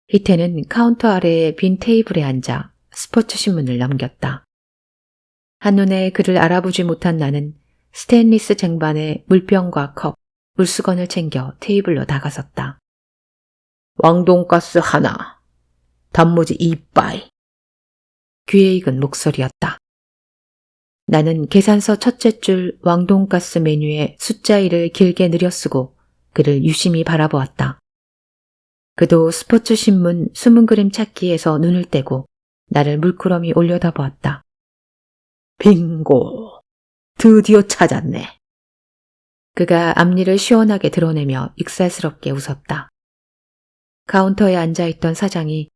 S2: 희태는 카운터 아래의 빈 테이블에 앉아 스포츠 신문을 넘겼다. 한눈에 그를 알아보지 못한 나는 스테인리스 쟁반에 물병과 컵, 물수건을 챙겨 테이블로 다가섰다.
S3: 왕돈가스 하나, 단무지 2빠이.
S2: 귀에 익은 목소리였다. 나는 계산서 첫째 줄 왕돈가스 메뉴에 숫자 1을 길게 늘여쓰고 그를 유심히 바라보았다. 그도 스포츠 신문 숨은 그림 찾기에서 눈을 떼고 나를 물끄러미 올려다보았다.
S3: 빙고, 드디어 찾았네.
S2: 그가 앞니를 시원하게 드러내며 익살스럽게 웃었다. 카운터에 앉아있던 사장이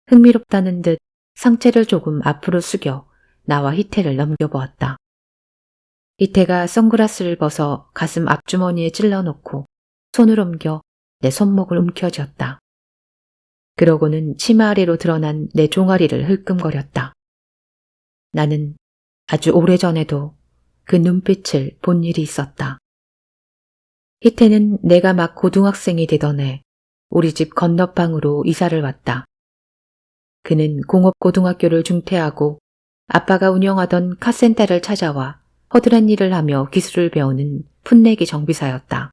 S2: 흥미롭다는 듯 상체를 조금 앞으로 숙여 나와 희태를 넘겨보았다. 희태가 선글라스를 벗어 가슴 앞주머니에 찔러놓고 손을 옮겨 내 손목을 움켜쥐었다. 그러고는 치마 아래로 드러난 내 종아리를 흘끔거렸다. 나는 아주 오래전에도 그 눈빛을 본 일이 있었다. 희태는 내가 막 고등학생이 되던 해 우리 집 건너방으로 이사를 왔다. 그는 공업고등학교를 중퇴하고 아빠가 운영하던 카센터를 찾아와 허드렛 일을 하며 기술을 배우는 풋내기 정비사였다.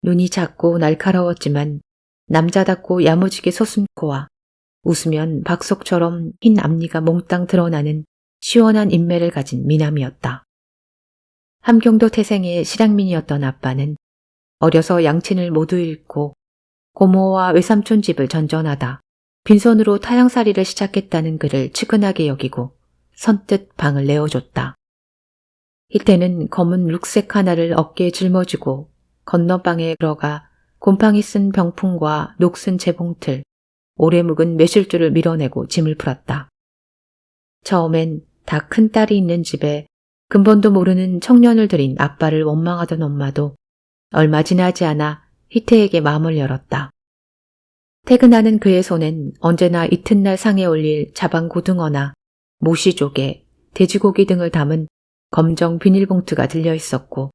S2: 눈이 작고 날카로웠지만 남자답고 야무지게 서슴코와 웃으면 박석처럼 흰 앞니가 몽땅 드러나는 시원한 인매를 가진 미남이었다. 함경도 태생의 실향민이었던 아빠는 어려서 양친을 모두 잃고 고모와 외삼촌 집을 전전하다 빈손으로 타향살이를 시작했다는 그를 측은하게 여기고 선뜻 방을 내어줬다. 희태는 검은 룩색 하나를 어깨에 짊어지고 건너방에 들어가 곰팡이 쓴 병풍과 녹슨 재봉틀, 오래 묵은 매실주를 밀어내고 짐을 풀었다. 처음엔 다 큰 딸이 있는 집에 근본도 모르는 청년을 들인 아빠를 원망하던 엄마도 얼마 지나지 않아 희태에게 마음을 열었다. 퇴근하는 그의 손엔 언제나 이튿날 상에 올릴 자반고등어나 모시조개, 돼지고기 등을 담은 검정 비닐봉투가 들려 있었고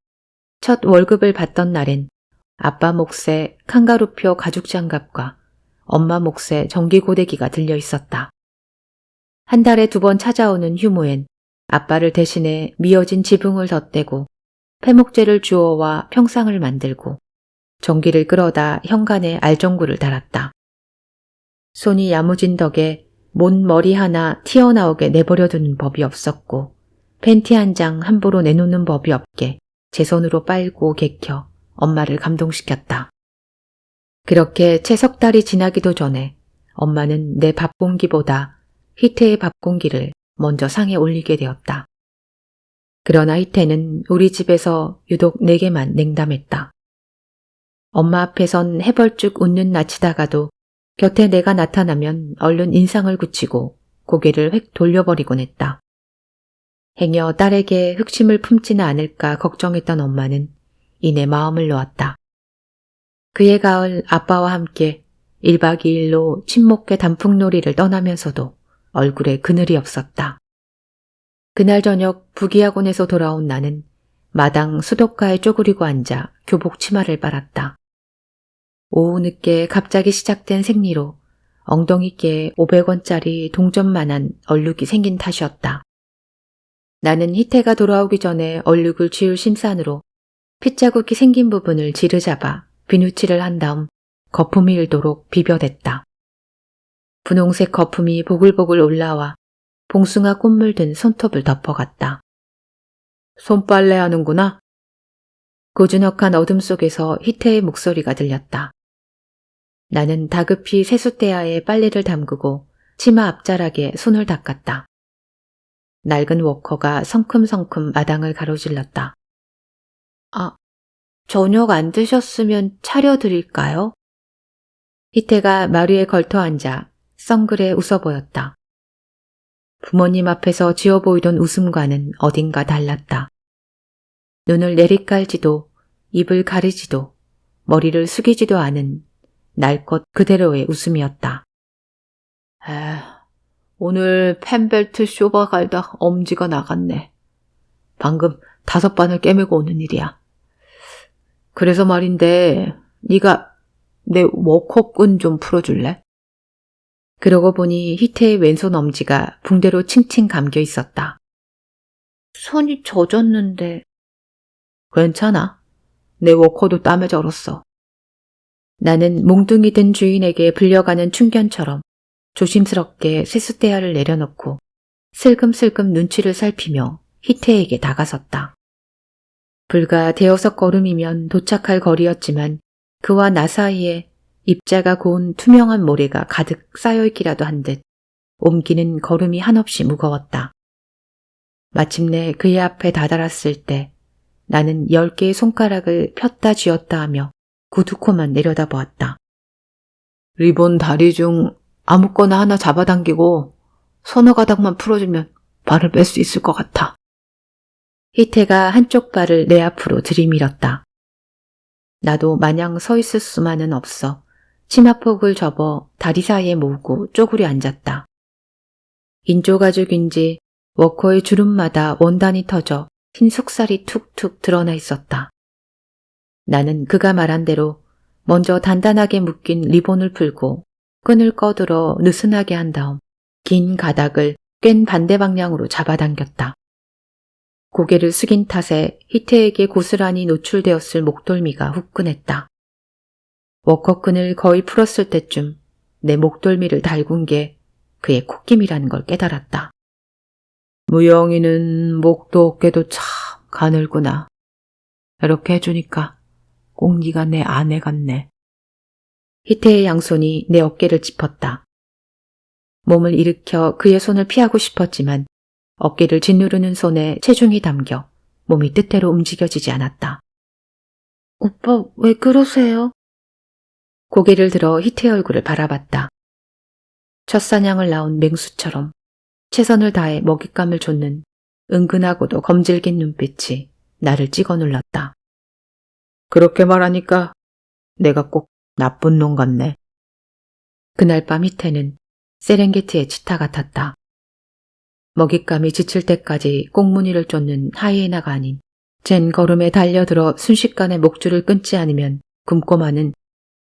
S2: 첫 월급을 받던 날엔 아빠 몫에 칸가루표 가죽장갑과 엄마 몫에 전기고데기가 들려 있었다. 한 달에 2번 찾아오는 휴무엔 아빠를 대신해 미어진 지붕을 덧대고 폐목재를 주워와 평상을 만들고 전기를 끌어다 현관에 알전구를 달았다. 손이 야무진 덕에 뭔 머리 하나 튀어나오게 내버려두는 법이 없었고 팬티 한 장 함부로 내놓는 법이 없게 제 손으로 빨고 개켜 엄마를 감동시켰다. 그렇게 채 석 달이 지나기도 전에 엄마는 내 밥공기보다 희태의 밥공기를 먼저 상에 올리게 되었다. 그러나 희태는 우리 집에서 유독 내게만 냉담했다. 엄마 앞에선 해벌쭉 웃는 낯이다가도 곁에 내가 나타나면 얼른 인상을 굳히고 고개를 획 돌려버리곤 했다. 행여 딸에게 흑심을 품지는 않을까 걱정했던 엄마는 이내 마음을 놓았다. 그해 가을 아빠와 함께 1박 2일로 친목계 단풍놀이를 떠나면서도 얼굴에 그늘이 없었다. 그날 저녁 부기학원에서 돌아온 나는 마당 수도가에 쪼그리고 앉아 교복 치마를 빨았다. 오후 늦게 갑자기 시작된 생리로 엉덩이께 500원짜리 동전만한 얼룩이 생긴 탓이었다. 나는 희태가 돌아오기 전에 얼룩을 지울 심산으로 핏자국이 생긴 부분을 지르잡아 비누칠을 한 다음 거품이 일도록 비벼댔다. 분홍색 거품이 보글보글 올라와 봉숭아 꽃물 든 손톱을 덮어갔다. 손빨래 하는구나. 고즈넉한 어둠 속에서 희태의 목소리가 들렸다. 나는 다급히 세숫대야에 빨래를 담그고 치마 앞자락에 손을 닦았다. 낡은 워커가 성큼성큼 마당을 가로질렀다. 아, 저녁 안 드셨으면 차려드릴까요? 희태가 마루에 걸터앉아 썽그레 웃어 보였다. 부모님 앞에서 지어 보이던 웃음과는 어딘가 달랐다. 눈을 내리깔지도 입을 가리지도 머리를 숙이지도 않은 날 것 그대로의 웃음이었다. 오늘 펜벨트 쇼바 갈다 엄지가 나갔네. 방금 5반을 꿰매고 오는 일이야. 그래서 말인데 네가 내 워커끈 좀 풀어줄래? 그러고 보니 희태의 왼손 엄지가 붕대로 칭칭 감겨 있었다. 손이 젖었는데. 괜찮아. 내 워커도 땀에 절었어. 나는 몽둥이 든 주인에게 불려가는 충견처럼 조심스럽게 세숫대야를 내려놓고 슬금슬금 눈치를 살피며 희태에게 다가섰다. 불과 5걸음이면 도착할 거리였지만 그와 나 사이에 입자가 고운 투명한 모래가 가득 쌓여있기라도 한 듯 옮기는 걸음이 한없이 무거웠다. 마침내 그의 앞에 다다랐을 때 나는 10개의 손가락을 폈다 쥐었다 하며 구두코만 내려다보았다. 리본 다리 중 아무거나 하나 잡아당기고 서너 가닥만 풀어주면 발을 뺄 수 있을 것 같아. 희태가 한쪽 발을 내 앞으로 들이밀었다. 나도 마냥 서 있을 수만은 없어 치마폭을 접어 다리 사이에 모으고 쪼그려 앉았다. 인조가죽인지 워커의 주름마다 원단이 터져 흰 속살이 툭툭 드러나 있었다. 나는 그가 말한 대로 먼저 단단하게 묶인 리본을 풀고 끈을 꺼들어 느슨하게 한 다음 긴 가닥을 꽹 반대 방향으로 잡아당겼다. 고개를 숙인 탓에 희태에게 고스란히 노출되었을 목덜미가 후끈했다. 워커끈을 거의 풀었을 때쯤 내 목덜미를 달군 게 그의 콧김이라는 걸 깨달았다.
S3: 무영이는 목도 어깨도 참 가늘구나. 이렇게 해주니까 꼭 네가 내 아내 같네.
S2: 희태의 양손이 내 어깨를 짚었다. 몸을 일으켜 그의 손을 피하고 싶었지만 어깨를 짓누르는 손에 체중이 담겨 몸이 뜻대로 움직여지지 않았다. 오빠 왜 그러세요? 고개를 들어 희태의 얼굴을 바라봤다. 첫 사냥을 나온 맹수처럼 최선을 다해 먹잇감을 쫓는 은근하고도 검질긴 눈빛이 나를 찍어 눌렀다.
S3: 그렇게 말하니까 내가 꼭 나쁜 놈 같네.
S2: 그날 밤 희태는 세렝게티의 치타 같았다. 먹잇감이 지칠 때까지 꽁무니를 쫓는 하이에나가 아닌 젠 걸음에 달려들어 순식간에 목줄을 끊지 않으면 굶고 마는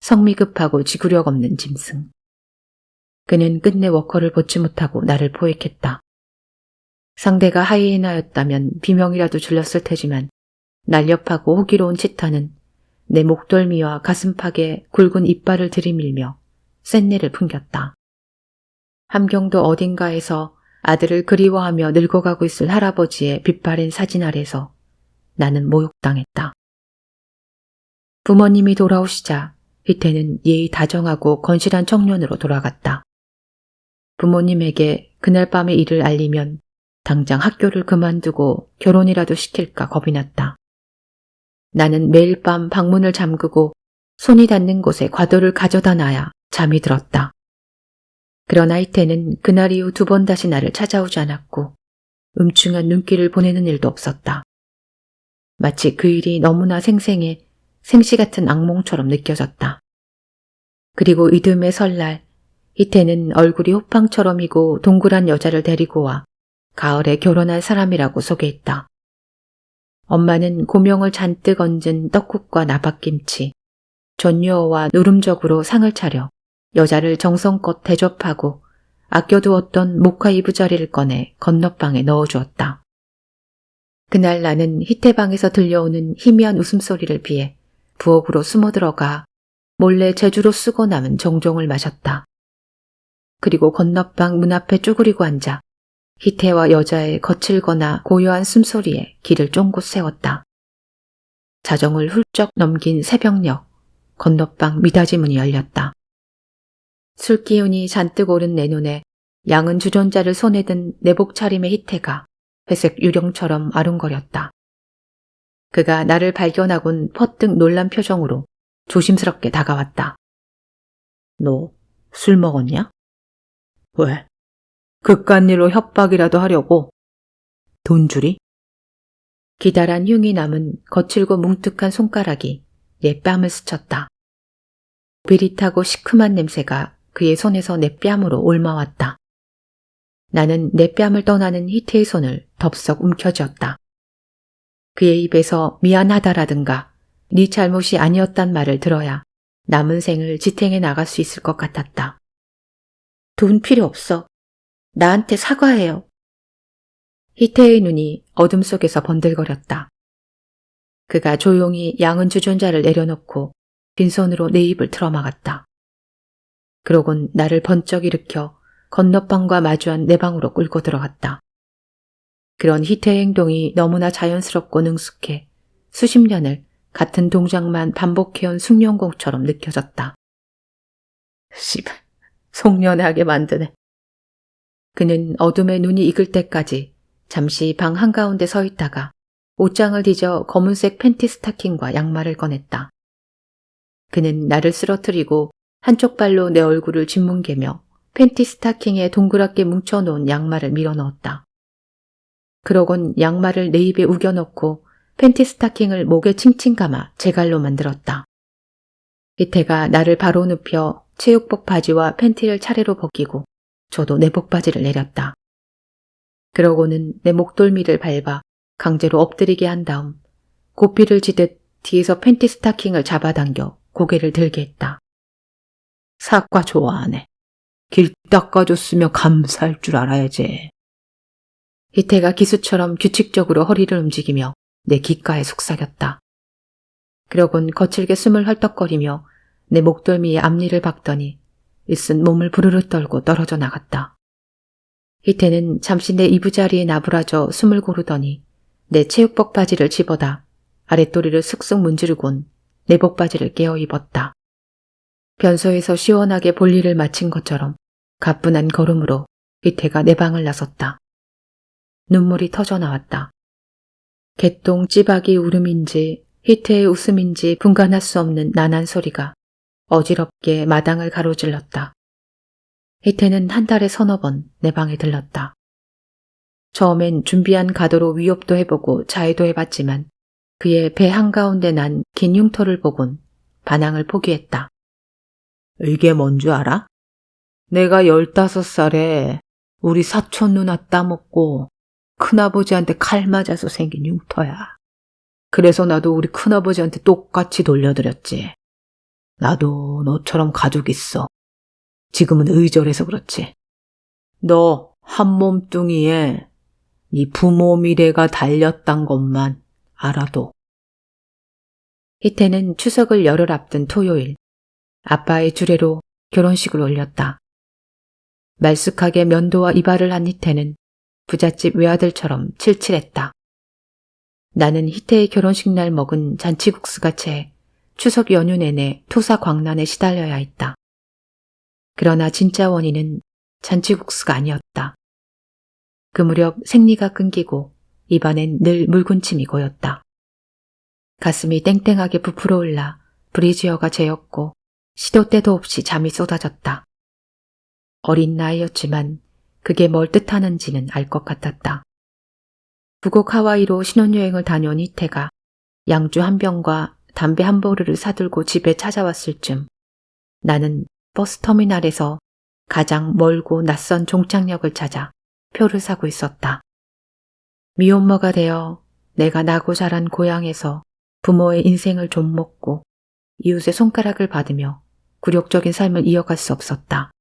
S2: 성미급하고 지구력 없는 짐승. 그는 끝내 워커를 벗지 못하고 나를 포획했다. 상대가 하이에나였다면 비명이라도 질렀을 테지만 날렵하고 호기로운 치타는 내 목덜미와 가슴팍에 굵은 이빨을 들이밀며 쇳내를 풍겼다. 함경도 어딘가에서 아들을 그리워하며 늙어가고 있을 할아버지의 빛바랜 사진 아래서 나는 모욕당했다. 부모님이 돌아오시자 희태는 예의 다정하고 건실한 청년으로 돌아갔다. 부모님에게 그날 밤의 일을 알리면 당장 학교를 그만두고 결혼이라도 시킬까 겁이 났다. 나는 매일 밤 방문을 잠그고 손이 닿는 곳에 과도를 가져다 놔야 잠이 들었다. 그러나 희태는 그날 이후 2번 다시 나를 찾아오지 않았고 음흉한 눈길을 보내는 일도 없었다. 마치 그 일이 너무나 생생해 생시 같은 악몽처럼 느껴졌다. 그리고 이듬해 설날 희태는 얼굴이 호빵처럼이고 동그란 여자를 데리고 와 가을에 결혼할 사람이라고 소개했다. 엄마는 고명을 잔뜩 얹은 떡국과 나박김치, 전유어와 누름적으로 상을 차려 여자를 정성껏 대접하고 아껴두었던 목화 이부자리를 꺼내 건너방에 넣어주었다. 그날 나는 희태방에서 들려오는 희미한 웃음소리를 피해 부엌으로 숨어들어가 몰래 제주로 쓰고 남은 정종을 마셨다. 그리고 건너방 문 앞에 쭈그리고 앉아 희태와 여자의 거칠거나 고요한 숨소리에 귀를 쫑긋 세웠다. 자정을 훌쩍 넘긴 새벽녘 건너방 미닫이 문이 열렸다. 술기운이 잔뜩 오른 내 눈에 양은 주전자를 손에 든 내복 차림의 희태가 회색 유령처럼 아른거렸다. 그가 나를 발견하곤 퍼뜩 놀란 표정으로 조심스럽게 다가왔다.
S3: 너 술 먹었냐? 왜? 그깟 일로 협박이라도 하려고? 돈줄이?
S2: 기다란 흉이 남은 거칠고 뭉툭한 손가락이 내 뺨을 스쳤다. 비릿하고 시큼한 냄새가 그의 손에서 내 뺨으로 옮아왔다. 나는 내 뺨을 떠나는 희태의 손을 덥석 움켜쥐었다. 그의 입에서 미안하다라든가 네 잘못이 아니었단 말을 들어야 남은 생을 지탱해 나갈 수 있을 것 같았다. 돈 필요 없어. 나한테 사과해요. 희태의 눈이 어둠 속에서 번들거렸다. 그가 조용히 양은 주전자를 내려놓고 빈손으로 내 입을 틀어막았다. 그러곤 나를 번쩍 일으켜 건너방과 마주한 내 방으로 끌고 들어갔다. 그런 희태의 행동이 너무나 자연스럽고 능숙해 수십 년을 같은 동작만 반복해온 숙련공처럼 느껴졌다.
S3: 씨발, 속련하게 만드네.
S2: 그는 어둠에 눈이 익을 때까지 잠시 방 한가운데 서 있다가 옷장을 뒤져 검은색 팬티 스타킹과 양말을 꺼냈다. 그는 나를 쓰러뜨리고 한쪽 발로 내 얼굴을 짓뭉개며 팬티 스타킹에 동그랗게 뭉쳐놓은 양말을 밀어넣었다. 그러곤 양말을 내 입에 우겨넣고 팬티 스타킹을 목에 칭칭 감아 제갈로 만들었다. 희태가 나를 바로 눕혀 체육복 바지와 팬티를 차례로 벗기고 저도 내복 바지를 내렸다. 그러고는 내 목덜미를 밟아 강제로 엎드리게 한 다음 고삐를 지듯 뒤에서 팬티 스타킹을 잡아당겨 고개를 들게 했다.
S3: 사과 좋아하네. 길 닦아줬으면 감사할 줄 알아야지.
S2: 희태가 기수처럼 규칙적으로 허리를 움직이며 내 귓가에 속삭였다. 그러곤 거칠게 숨을 헐떡거리며 내 목덜미에 앞니를 박더니 일순 몸을 부르르 떨고 떨어져 나갔다. 희태는 잠시 내 이부자리에 나부라져 숨을 고르더니 내 체육복 바지를 집어다 아랫도리를 슥슥 문지르곤 내복 바지를 깨어 입었다. 변소에서 시원하게 볼일을 마친 것처럼 가뿐한 걸음으로 희태가 내 방을 나섰다. 눈물이 터져 나왔다. 개똥 찌박이 울음인지 희태의 웃음인지 분간할 수 없는 난한 소리가 어지럽게 마당을 가로질렀다. 희태는 한 달에 서너 번 내 방에 들렀다. 처음엔 준비한 가도로 위협도 해보고 자해도 해봤지만 그의 배 한가운데 난 긴 흉터를 보곤 반항을 포기했다.
S3: 이게 뭔 줄 알아? 내가 15살에 우리 사촌 누나 따먹고 큰아버지한테 칼 맞아서 생긴 흉터야. 그래서 나도 우리 큰아버지한테 똑같이 돌려드렸지. 나도 너처럼 가족 있어. 지금은 의절해서 그렇지. 너 한 몸뚱이에 네 부모 미래가 달렸단 것만 알아도.
S2: 희태는 추석을 열흘 앞둔 토요일 아빠의 주례로 결혼식을 올렸다. 말쑥하게 면도와 이발을 한 희태는 부잣집 외아들처럼 칠칠했다. 나는 희태의 결혼식 날 먹은 잔치국수가 채 추석 연휴 내내 토사광난에 시달려야 했다. 그러나 진짜 원인은 잔치국수가 아니었다. 그 무렵 생리가 끊기고 입안엔 늘 물군침이 고였다. 가슴이 땡땡하게 부풀어 올라 브리지어가 재었고 시도 때도 없이 잠이 쏟아졌다. 어린 나이였지만 그게 뭘 뜻하는지는 알 것 같았다. 북옥 하와이로 신혼여행을 다녀온 희태가 양주 한 병과 담배 한 보루를 사들고 집에 찾아왔을 쯤 나는 버스터미널에서 가장 멀고 낯선 종착역을 찾아 표를 사고 있었다. 미혼모가 되어 내가 나고 자란 고향에서 부모의 인생을 좀 먹고 이웃의 손가락을 받으며 굴욕적인 삶을 이어갈 수 없었다.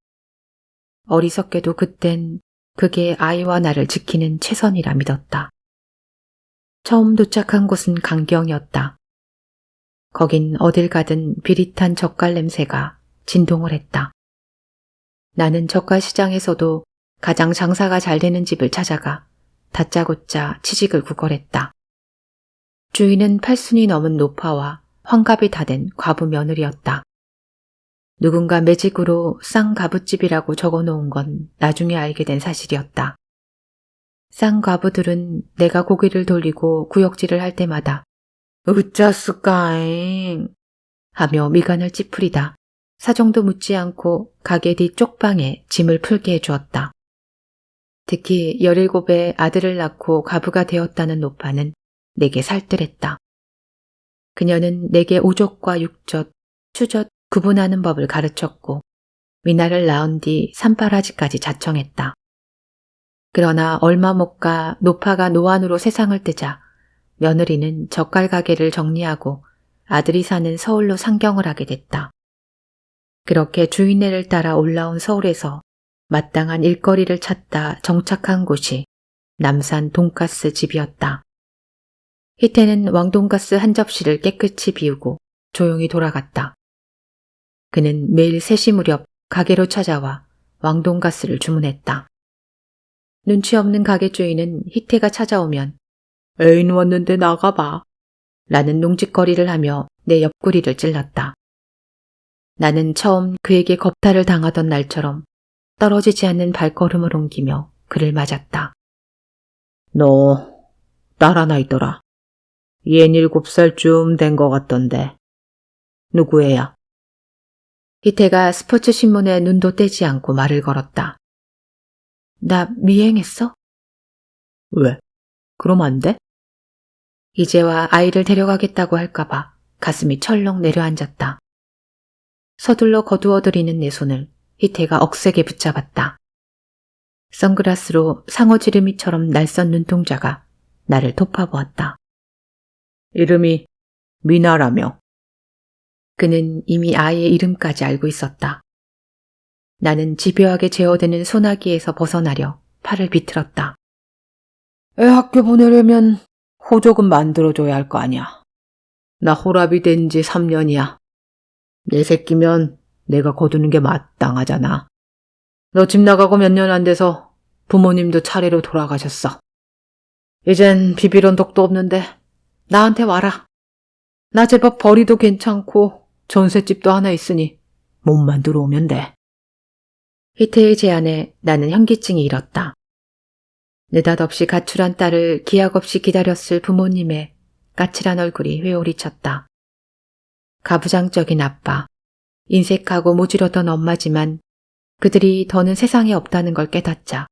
S2: 어리석게도 그땐 그게 아이와 나를 지키는 최선이라 믿었다. 처음 도착한 곳은 강경이었다. 거긴 어딜 가든 비릿한 젓갈 냄새가 진동을 했다. 나는 젓갈 시장에서도 가장 장사가 잘 되는 집을 찾아가 다짜고짜 취직을 구걸했다. 주인은 8순이 넘은 노파와 환갑이 다 된 과부 며느리였다. 누군가 매직으로 쌍과부집이라고 적어놓은 건 나중에 알게 된 사실이었다. 쌍과부들은 내가 고개를 돌리고 구역질을 할 때마다 으짜스까잉 하며 미간을 찌푸리다 사정도 묻지 않고 가게 뒤 쪽방에 짐을 풀게 해주었다. 특히 17에 아들을 낳고 과부가 되었다는 노파는 내게 살뜰했다. 그녀는 내게 오젓과 육젓, 추젓 구분하는 법을 가르쳤고 미나를 낳은 뒤 산바라지까지 자청했다. 그러나 얼마 못 가 노파가 노안으로 세상을 뜨자 며느리는 젓갈 가게를 정리하고 아들이 사는 서울로 상경을 하게 됐다. 그렇게 주인네를 따라 올라온 서울에서 마땅한 일거리를 찾다 정착한 곳이 남산 돈가스 집이었다. 희태는 왕돈가스 한 접시를 깨끗이 비우고 조용히 돌아갔다. 그는 매일 3시 무렵 가게로 찾아와 왕돈가스를 주문했다. 눈치 없는 가게 주인은 희태가 찾아오면 애인 왔는데 나가봐 라는 농짓거리를 하며 내 옆구리를 찔렀다. 나는 처음 그에게 겁탈을 당하던 날처럼 떨어지지 않는 발걸음을 옮기며 그를 맞았다.
S3: 너 딸 하나 있더라. 얜 7살쯤 된 것 같던데. 누구 애야?
S2: 희태가 스포츠 신문에 눈도 떼지 않고 말을 걸었다. 나 미행했어?
S3: 왜? 그럼 안 돼?
S2: 이제와 아이를 데려가겠다고 할까봐 가슴이 철렁 내려앉았다. 서둘러 거두어들이는 내 손을 희태가 억세게 붙잡았다. 선글라스로 상어지름이처럼 날선 눈동자가 나를 덮어보았다.
S3: 이름이 미나라며.
S2: 그는 이미 아이의 이름까지 알고 있었다. 나는 집요하게 제어되는 소나기에서 벗어나려 팔을 비틀었다.
S3: 애 학교 보내려면 호적은 만들어줘야 할 거 아니야. 나 호랍이 된 지 3년이야. 내 새끼면 내가 거두는 게 마땅하잖아. 너 집 나가고 몇 년 안 돼서 부모님도 차례로 돌아가셨어. 이젠 비빌 언덕도 없는데 나한테 와라. 나 제법 벌이도 괜찮고 전셋집도 하나 있으니 몸만 들어오면 돼.
S2: 희태의 제안에 나는 현기증이 일었다. 느닷없이 가출한 딸을 기약 없이 기다렸을 부모님의 까칠한 얼굴이 회오리쳤다. 가부장적인 아빠, 인색하고 모질었던 엄마지만 그들이 더는 세상에 없다는 걸 깨닫자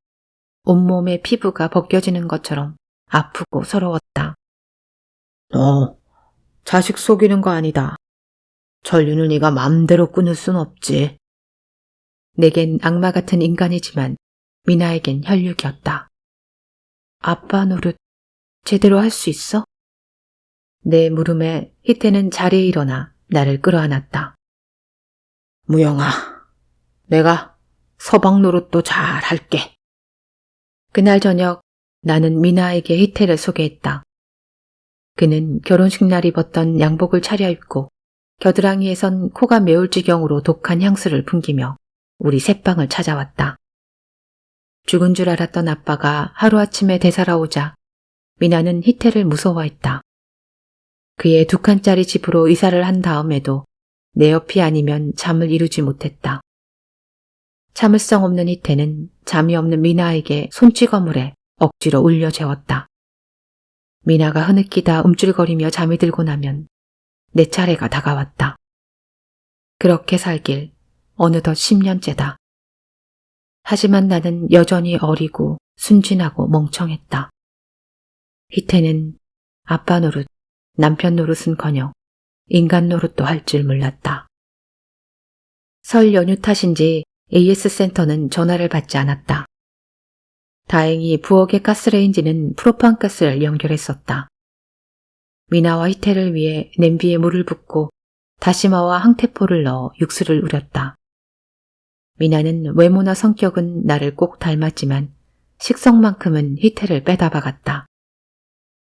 S2: 온몸의 피부가 벗겨지는 것처럼 아프고 서러웠다.
S3: 너 자식 속이는 거 아니다. 전륜을 네가 맘대로 끊을 순 없지.
S2: 내겐 악마 같은 인간이지만 미나에겐 혈육이었다. 아빠 노릇 제대로 할 수 있어? 내 물음에 희태는 자리에 일어나 나를 끌어안았다.
S3: 무영아, 내가 서방 노릇도 잘 할게.
S2: 그날 저녁 나는 미나에게 희태를 소개했다. 그는 결혼식 날 입었던 양복을 차려입고 겨드랑이에선 코가 메울 지경으로 독한 향수를 풍기며 우리 새방을 찾아왔다. 죽은 줄 알았던 아빠가 하루아침에 되살아오자 미나는 희태를 무서워했다. 그의 2칸짜리 집으로 이사를 한 다음에도 내 옆이 아니면 잠을 이루지 못했다. 참을성 없는 희태는 잠이 없는 미나에게 손찌검을 해 억지로 울려 재웠다. 미나가 흐느끼다 움찔거리며 잠이 들고 나면 내 차례가 다가왔다. 그렇게 살길 어느덧 10년째다. 하지만 나는 여전히 어리고 순진하고 멍청했다. 희태는 아빠 노릇, 남편 노릇은커녕 인간 노릇도 할 줄 몰랐다. 설 연휴 탓인지 AS 센터는 전화를 받지 않았다. 다행히 부엌의 가스레인지는 프로판 가스를 연결했었다. 미나와 희태를 위해 냄비에 물을 붓고 다시마와 항태포를 넣어 육수를 우렸다. 미나는 외모나 성격은 나를 꼭 닮았지만 식성만큼은 희태를 빼다 박았다.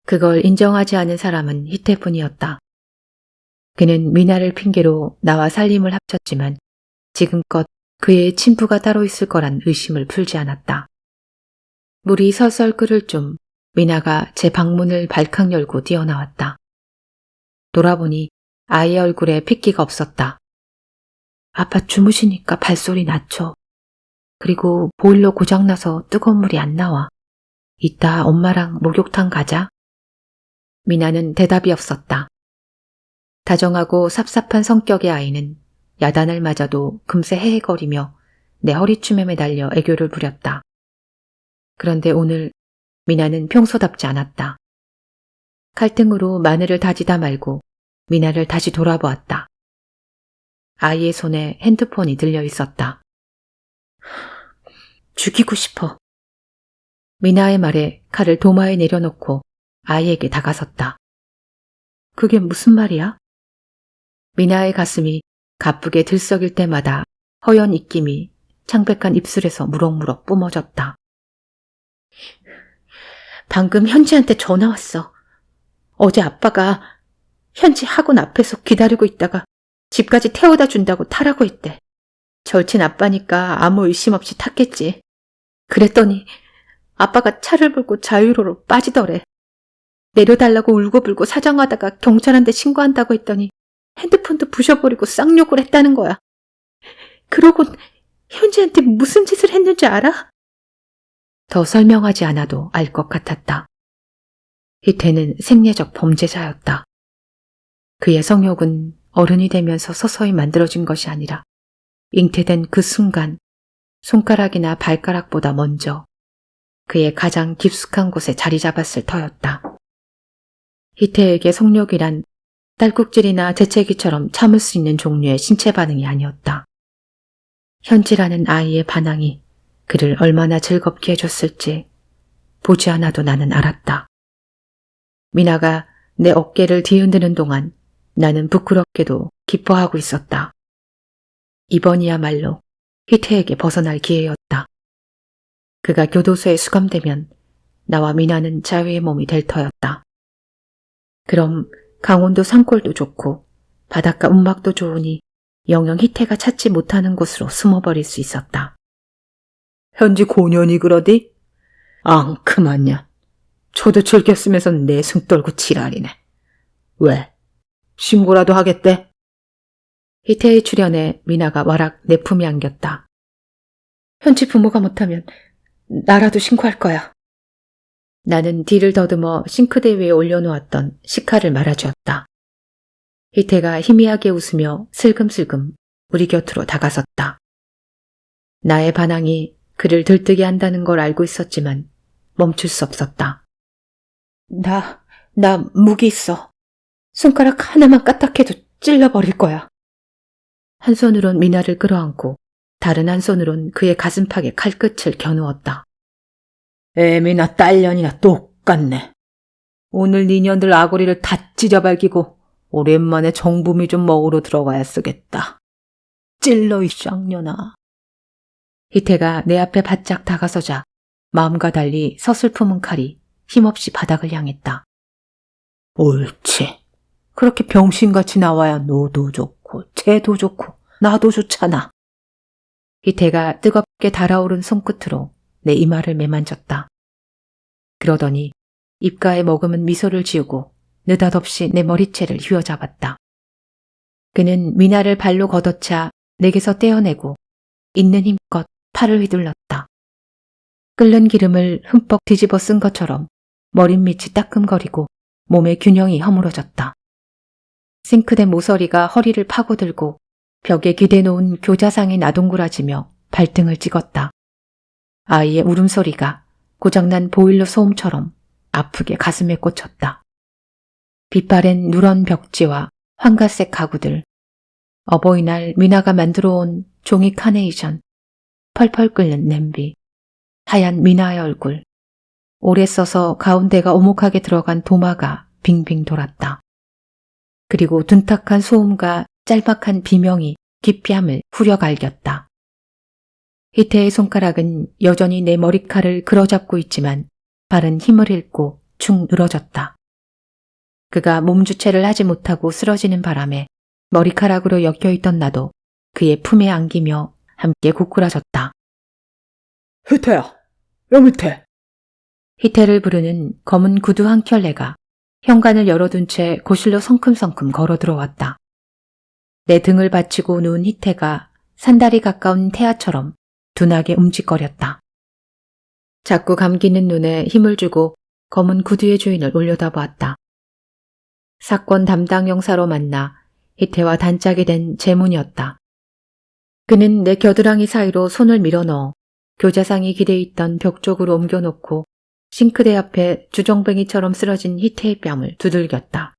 S2: 그걸 인정하지 않은 사람은 희태뿐이었다. 그는 미나를 핑계로 나와 살림을 합쳤지만 지금껏 그의 친부가 따로 있을 거란 의심을 풀지 않았다. 물이 설설 끓을 좀 미나가 제 방문을 발칵 열고 뛰어나왔다. 돌아보니 아이의 얼굴에 핏기가 없었다. 아빠 주무시니까 발소리 낮춰. 그리고 보일러 고장나서 뜨거운 물이 안 나와. 이따 엄마랑 목욕탕 가자. 미나는 대답이 없었다. 다정하고 삽삽한 성격의 아이는 야단을 맞아도 금세 헤헤거리며 내 허리춤에 매달려 애교를 부렸다. 그런데 오늘 미나는 평소답지 않았다. 칼등으로 마늘을 다지다 말고 미나를 다시 돌아보았다. 아이의 손에 핸드폰이 들려 있었다. 죽이고 싶어. 미나의 말에 칼을 도마에 내려놓고 아이에게 다가섰다. 그게 무슨 말이야? 미나의 가슴이 가쁘게 들썩일 때마다 허연 입김이 창백한 입술에서 무럭무럭 뿜어졌다. 방금 현지한테 전화 왔어. 어제 아빠가 현지 학원 앞에서 기다리고 있다가 집까지 태워다 준다고 타라고 했대. 절친 아빠니까 아무 의심 없이 탔겠지. 그랬더니 아빠가 차를 몰고 자유로로 빠지더래. 내려달라고 울고불고 사정하다가 경찰한테 신고한다고 했더니 핸드폰도 부셔버리고 쌍욕을 했다는 거야. 그러곤 현지한테 무슨 짓을 했는지 알아? 더 설명하지 않아도 알 것 같았다. 희태는 생리적 범죄자였다. 그의 성욕은 어른이 되면서 서서히 만들어진 것이 아니라 잉태된 그 순간 손가락이나 발가락보다 먼저 그의 가장 깊숙한 곳에 자리 잡았을 터였다. 희태에게 성욕이란 딸꾹질이나 재채기처럼 참을 수 있는 종류의 신체 반응이 아니었다. 현지라는 아이의 반항이 그를 얼마나 즐겁게 해줬을지 보지 않아도 나는 알았다. 미나가 내 어깨를 뒤흔드는 동안 나는 부끄럽게도 기뻐하고 있었다. 이번이야말로 희태에게 벗어날 기회였다. 그가 교도소에 수감되면 나와 미나는 자유의 몸이 될 터였다. 그럼 강원도 산골도 좋고 바닷가 움막도 좋으니 영영 희태가 찾지 못하는 곳으로 숨어버릴 수 있었다.
S3: 현지 고년이 그러디? 앙큼하냐. 저도 즐겼으면서 내숭 떨고 지랄이네. 왜? 신고라도 하겠대?
S2: 희태의 출연에 미나가 와락 내 품에 안겼다. 현지 부모가 못하면 나라도 신고할 거야. 나는 뒤를 더듬어 싱크대 위에 올려놓았던 식칼을 말아주었다. 희태가 희미하게 웃으며 슬금슬금 우리 곁으로 다가섰다. 나의 반항이 그를 들뜨게 한다는 걸 알고 있었지만 멈출 수 없었다. 나 무기 있어. 손가락 하나만 까딱해도 찔러버릴 거야. 한 손으론 미나를 끌어안고 다른 한 손으론 그의 가슴팍에 칼끝을 겨누었다.
S3: 애미나 딸년이나 똑같네. 오늘 니년들 아구리를 다 찢어발기고 오랜만에 정부미 좀 먹으러 들어가야 쓰겠다. 찔러 이 쌍년아.
S2: 희태가 내 앞에 바짝 다가서자 마음과 달리 서슬픔은 칼이 힘없이 바닥을 향했다.
S3: 옳지. 그렇게 병신같이 나와야 너도 좋고 쟤도 좋고 나도 좋잖아.
S2: 희태가 뜨겁게 달아오른 손끝으로 내 이마를 매만졌다. 그러더니 입가에 머금은 미소를 지우고 느닷없이 내 머리채를 휘어잡았다. 그는 미나를 발로 걷어차 내게서 떼어내고 있는 힘껏 팔을 휘둘렀다. 끓는 기름을 흠뻑 뒤집어 쓴 것처럼 머릿밑이 따끔거리고 몸의 균형이 허물어졌다. 싱크대 모서리가 허리를 파고들고 벽에 기대놓은 교자상이 나동그라지며 발등을 찍었다. 아이의 울음소리가 고장난 보일러 소음처럼 아프게 가슴에 꽂혔다. 빛바랜 누런 벽지와 황갈색 가구들, 어버이날 미나가 만들어온 종이 카네이션, 펄펄 끓는 냄비, 하얀 미나의 얼굴, 오래 써서 가운데가 오목하게 들어간 도마가 빙빙 돌았다. 그리고 둔탁한 소음과 짤막한 비명이 기피함을 후려갈겼다. 희태의 손가락은 여전히 내 머리칼을 그어잡고 있지만 발은 힘을 잃고 축 늘어졌다. 그가 몸주체를 하지 못하고 쓰러지는 바람에 머리카락으로 엮여있던 나도 그의 품에 안기며 함께 고꾸라졌다.
S3: 희태야, 여미태.
S2: 희태를 부르는 검은 구두 한 켤레가 현관을 열어둔 채 거실로 성큼성큼 걸어 들어왔다. 내 등을 받치고 누운 희태가 산다리 가까운 태아처럼 둔하게 움직거렸다. 자꾸 감기는 눈에 힘을 주고 검은 구두의 주인을 올려다보았다. 사건 담당 형사로 만나 희태와 단짝이 된 재문이었다. 그는 내 겨드랑이 사이로 손을 밀어넣어 교자상이 기대어 있던 벽 쪽으로 옮겨놓고 싱크대 앞에 주정뱅이처럼 쓰러진 희태의 뺨을 두들겼다.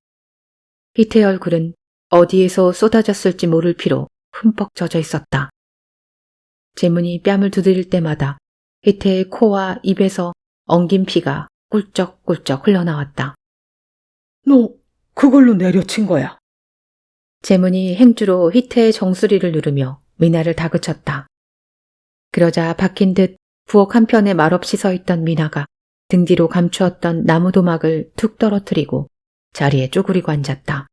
S2: 희태의 얼굴은 어디에서 쏟아졌을지 모를 피로 흠뻑 젖어 있었다. 재문이 뺨을 두드릴 때마다 희태의 코와 입에서 엉긴 피가 꿀쩍꿀쩍 흘러나왔다.
S3: 너 그걸로 내려친 거야.
S2: 재문이 행주로 희태의 정수리를 누르며 미나를 다그쳤다. 그러자 박힌 듯 부엌 한편에 말없이 서 있던 미나가 등 뒤로 감추었던 나무 도막을 툭 떨어뜨리고 자리에 쪼그리고 앉았다.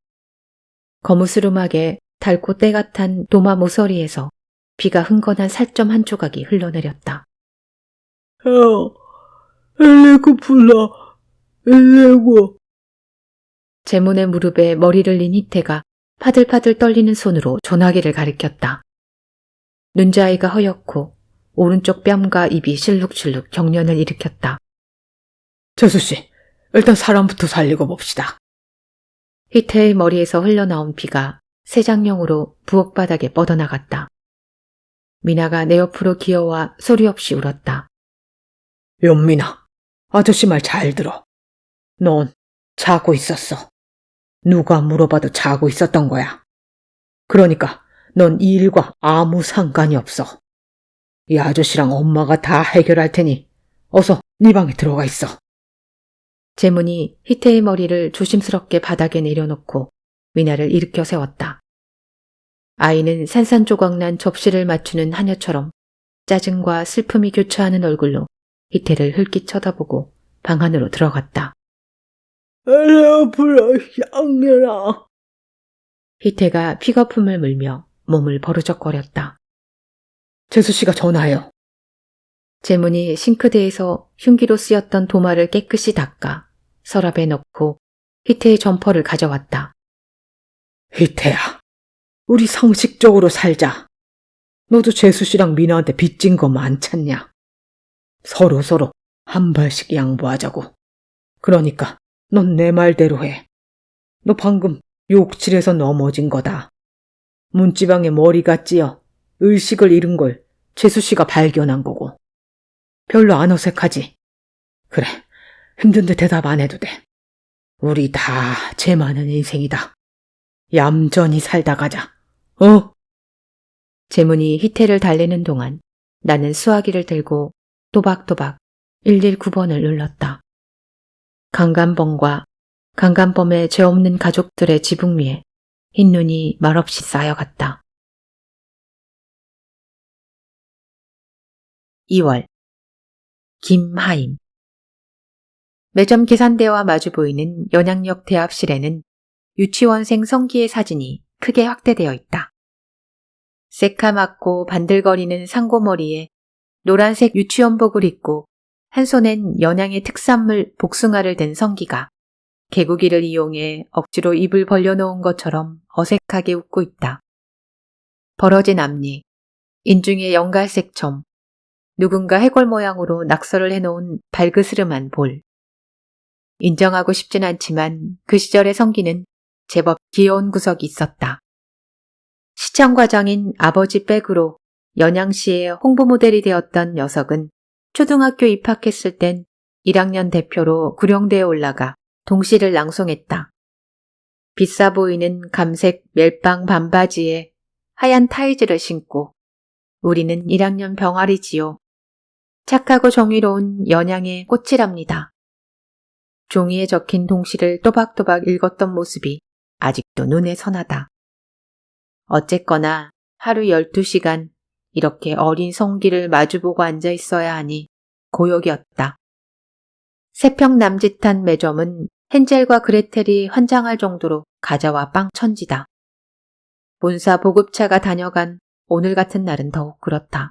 S2: 거무스름하게 닳고 때가 탄 도마 모서리에서 비가 흥건한 살점 한 조각이 흘러내렸다.
S3: 엘레고 불러, 엘레고.
S2: 재문의 무릎에 머리를 린 희태가 파들파들 떨리는 손으로 전화기를 가리켰다. 눈자위가 허옇고 오른쪽 뺨과 입이 실룩실룩 경련을 일으켰다.
S3: 재수씨, 일단 사람부터 살리고 봅시다.
S2: 희태의 머리에서 흘러나온 피가 세장령으로 부엌 바닥에 뻗어나갔다. 미나가 내 옆으로 기어와 소리 없이 울었다.
S3: 연민아, 아저씨 말 잘 들어. 넌 자고 있었어. 누가 물어봐도 자고 있었던 거야. 그러니까 넌 이 일과 아무 상관이 없어. 이 아저씨랑 엄마가 다 해결할 테니 어서 네 방에 들어가 있어.
S2: 재문이 희태의 머리를 조심스럽게 바닥에 내려놓고 미나를 일으켜 세웠다. 아이는 산산조각난 접시를 맞추는 하녀처럼 짜증과 슬픔이 교차하는 얼굴로 희태를 흘낏 쳐다보고 방 안으로 들어갔다.
S3: 배고프라, 양년아.
S2: 희태가 피거품을 물며 몸을 버르적거렸다.
S3: 재수씨가 전화해요.
S2: 재문이 싱크대에서 흉기로 쓰였던 도마를 깨끗이 닦아 서랍에 넣고 희태의 점퍼를 가져왔다.
S3: 희태야, 우리 상식적으로 살자. 너도 재수씨랑 민아한테 빚진 거 많잖냐. 서로 한 발씩 양보하자고. 그러니까 넌 내 말대로 해. 너 방금 욕실에서 넘어진 거다. 문지방에 머리가 찧어 의식을 잃은 걸 재수씨가 발견한 거고. 별로 안 어색하지? 그래, 힘든데 대답 안 해도 돼. 우리 다 죄 많은 인생이다. 얌전히 살다 가자. 어?
S2: 재문이 희태를 달래는 동안 나는 수화기를 들고 또박또박 119번을 눌렀다. 강간범과 강간범의 죄 없는 가족들의 지붕 위에 흰눈이 말없이 쌓여갔다. 2월 김하임 매점 계산대와 마주 보이는 연양역 대합실에는 유치원생 성기의 사진이 크게 확대되어 있다. 새카맣고 반들거리는 상고머리에 노란색 유치원복을 입고 한 손엔 연양의 특산물 복숭아를 든 성기가 개구기를 이용해 억지로 입을 벌려놓은 것처럼 어색하게 웃고 있다. 벌어진 앞니, 인중의 연갈색 점, 누군가 해골 모양으로 낙서를 해놓은 발그스름한 볼. 인정하고 싶진 않지만 그 시절의 성기는 제법 귀여운 구석이 있었다. 시청과장인 아버지 백으로 연양시의 홍보 모델이 되었던 녀석은 초등학교 입학했을 땐 1학년 대표로 구령대에 올라가 동시를 낭송했다. 비싸 보이는 감색 멜빵 반바지에 하얀 타이즈를 신고 우리는 1학년 병아리지요. 착하고 정의로운 연양의 꽃이랍니다. 종이에 적힌 동시를 또박또박 읽었던 모습이 아직도 눈에 선하다. 어쨌거나 하루 12시간 이렇게 어린 성기를 마주보고 앉아 있어야 하니 고역이었다. 세평 남짓한 매점은 헨젤과 그레텔이 환장할 정도로 과자와 빵 천지다. 본사 보급차가 다녀간 오늘 같은 날은 더욱 그렇다.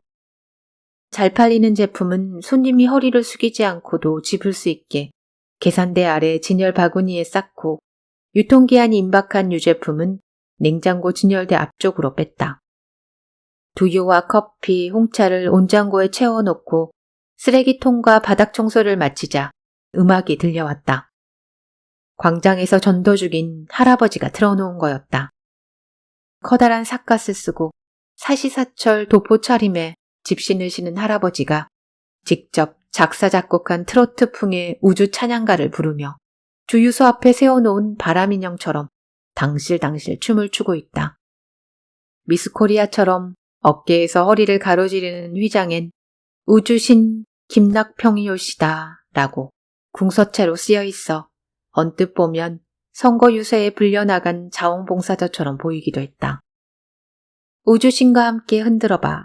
S2: 잘 팔리는 제품은 손님이 허리를 숙이지 않고도 집을 수 있게 계산대 아래 진열 바구니에 쌓고 유통기한이 임박한 유제품은 냉장고 진열대 앞쪽으로 뺐다. 두유와 커피, 홍차를 온장고에 채워놓고 쓰레기통과 바닥 청소를 마치자 음악이 들려왔다. 광장에서 전도 중인 할아버지가 틀어놓은 거였다. 커다란 삿갓을 쓰고 사시사철 도포 차림에 집신을 신은 할아버지가 직접 작사 작곡한 트로트풍의 우주 찬양가를 부르며 주유소 앞에 세워놓은 바람인형처럼 당실당실 춤을 추고 있다. 미스코리아처럼 어깨에서 허리를 가로지르는 휘장엔 우주신 김낙평이요시다 라고 궁서체로 쓰여 있어 언뜻 보면 선거 유세에 불려나간 자원봉사자처럼 보이기도 했다. 우주신과 함께 흔들어봐.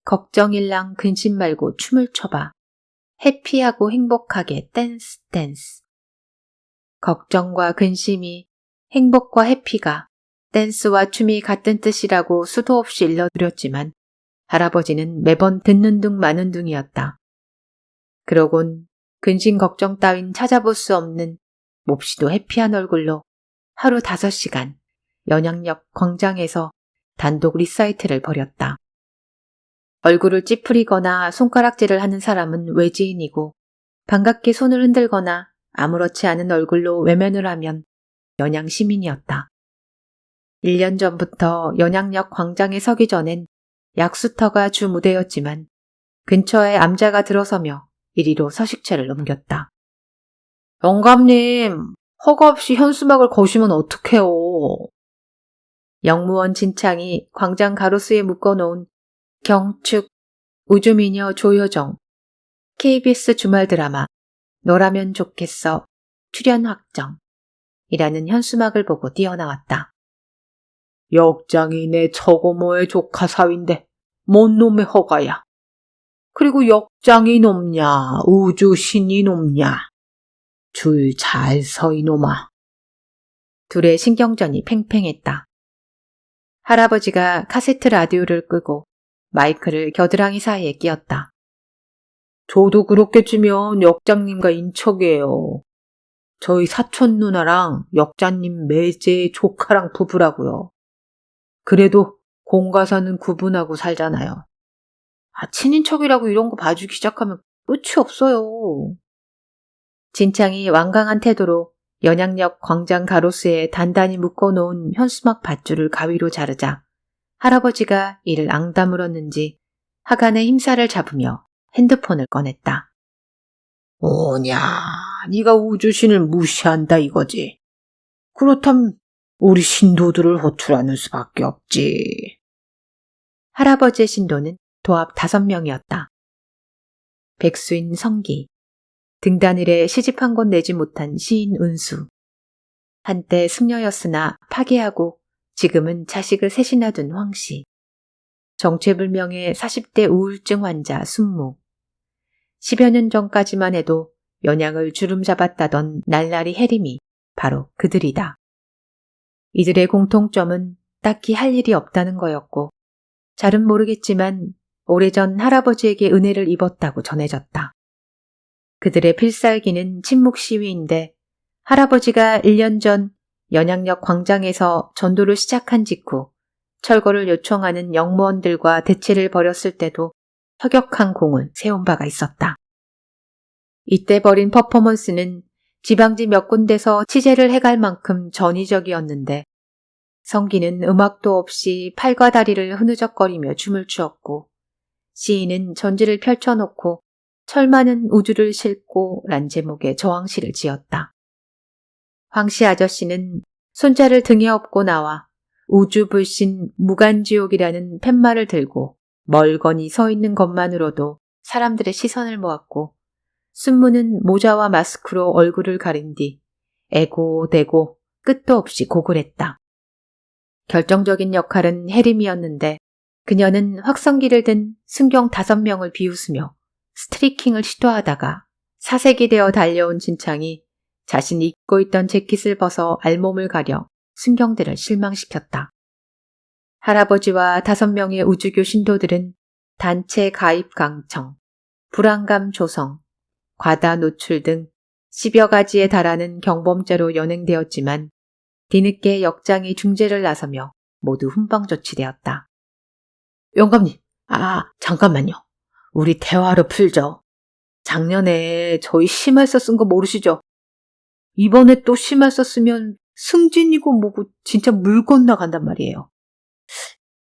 S2: 걱정일랑 근심 말고 춤을 춰봐. 해피하고 행복하게 댄스 댄스. 걱정과 근심이 행복과 해피가 댄스와 춤이 같은 뜻이라고 수도 없이 일러드렸지만 할아버지는 매번 듣는 둥 마는 둥이었다. 그러곤 근심 걱정 따윈 찾아볼 수 없는 몹시도 해피한 얼굴로 하루 5시간 연양역 광장에서 단독 리사이트를 벌였다. 얼굴을 찌푸리거나 손가락질을 하는 사람은 외지인이고 반갑게 손을 흔들거나 아무렇지 않은 얼굴로 외면을 하면 연양 시민이었다. 1년 전부터 연양역 광장에 서기 전엔 약수터가 주 무대였지만 근처에 암자가 들어서며 이리로 서식체를 옮겼다. 영감님,
S3: 허가 없이 현수막을 거시면 어떡해요.
S2: 영무원 진창이 광장 가로수에 묶어놓은 경축, 우주미녀 조효정, KBS 주말 드라마 너라면 좋겠어 출연 확정 이라는 현수막을 보고 뛰어나왔다.
S3: 역장이 내 처고모의 조카 사위인데 뭔 놈의 허가야. 그리고 역장이 높냐 우주신이 높냐. 줄 잘 서 이놈아.
S2: 둘의 신경전이 팽팽했다. 할아버지가 카세트 라디오를 끄고 마이크를 겨드랑이 사이에 끼웠다.
S3: 저도 그렇게 치면 역장님과 인척이에요. 저희 사촌 누나랑 역장님 매제 조카랑 부부라고요. 그래도 공가사는 구분하고 살잖아요. 친인척이라고 이런 거 봐주기 시작하면 끝이 없어요.
S2: 진창이 완강한 태도로 연양역 광장 가로수에 단단히 묶어놓은 현수막 밧줄을 가위로 자르자 할아버지가 이를 앙다물었는지 하간의 힘살을 잡으며 핸드폰을 꺼냈다.
S3: 뭐냐, 네가 우주신을 무시한다 이거지. 그렇다면 우리 신도들을 호출하는 수밖에 없지.
S2: 할아버지의 신도는 도합 5명이었다. 백수인 성기, 등단일에 시집 한 권 내지 못한 시인 은수, 한때 승려였으나 파기하고 지금은 자식을 셋이나 둔 황씨, 정체불명의 40대 우울증 환자 순무, 10여 년 전까지만 해도 연양을 주름 잡았다던 날라리 해림이 바로 그들이다. 이들의 공통점은 딱히 할 일이 없다는 거였고 잘은 모르겠지만 오래전 할아버지에게 은혜를 입었다고 전해졌다. 그들의 필살기는 침묵 시위인데 할아버지가 1년 전 연양역 광장에서 전도를 시작한 직후 철거를 요청하는 영무원들과 대치를 벌였을 때도 혁혁한 공을 세운 바가 있었다. 이때 벌인 퍼포먼스는 지방지 몇 군데서 취재를 해갈 만큼 전위적이었는데 성기는 음악도 없이 팔과 다리를 흐느적거리며 춤을 추었고 시인은 전지를 펼쳐놓고 철 많은 우주를 싣고 란 제목의 저항시를 지었다. 황씨 아저씨는 손자를 등에 업고 나와 우주불신 무간지옥이라는 팻말을 들고 멀거니 서 있는 것만으로도 사람들의 시선을 모았고 순무는 모자와 마스크로 얼굴을 가린 뒤 애고대고 끝도 없이 곡을 했다. 결정적인 역할은 해림이었는데 그녀는 확성기를 든 순경 5명을 비웃으며 스트리킹을 시도하다가 사색이 되어 달려온 진창이 자신이 입고 있던 재킷을 벗어 알몸을 가려 순경들을 실망시켰다. 할아버지와 5명의 우주교 신도들은 단체 가입 강청, 불안감 조성, 과다 노출 등 10여 가지에 달하는 경범죄로 연행되었지만 뒤늦게 역장이 중재를 나서며 모두 훈방 조치되었다.
S3: 영감님, 잠깐만요. 우리 대화로 풀죠. 작년에 저희 심할서 쓴 거 모르시죠? 이번에 또 심할서 쓰면 승진이고 뭐고 진짜 물 건너간단 말이에요.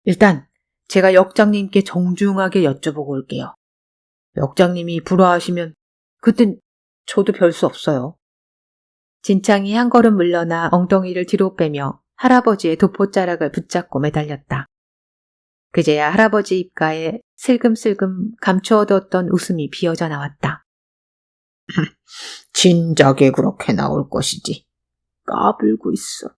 S3: 일단 제가 역장님께 정중하게 여쭤보고 올게요. 역장님이 불화하시면 그땐 저도 별 수 없어요.
S2: 진창이 한 걸음 물러나 엉덩이를 뒤로 빼며 할아버지의 도포자락을 붙잡고 매달렸다. 그제야 할아버지 입가에 슬금슬금 감추어뒀던 웃음이 비어져 나왔다.
S3: 진작에 그렇게 나올 것이지. 까불고 있어.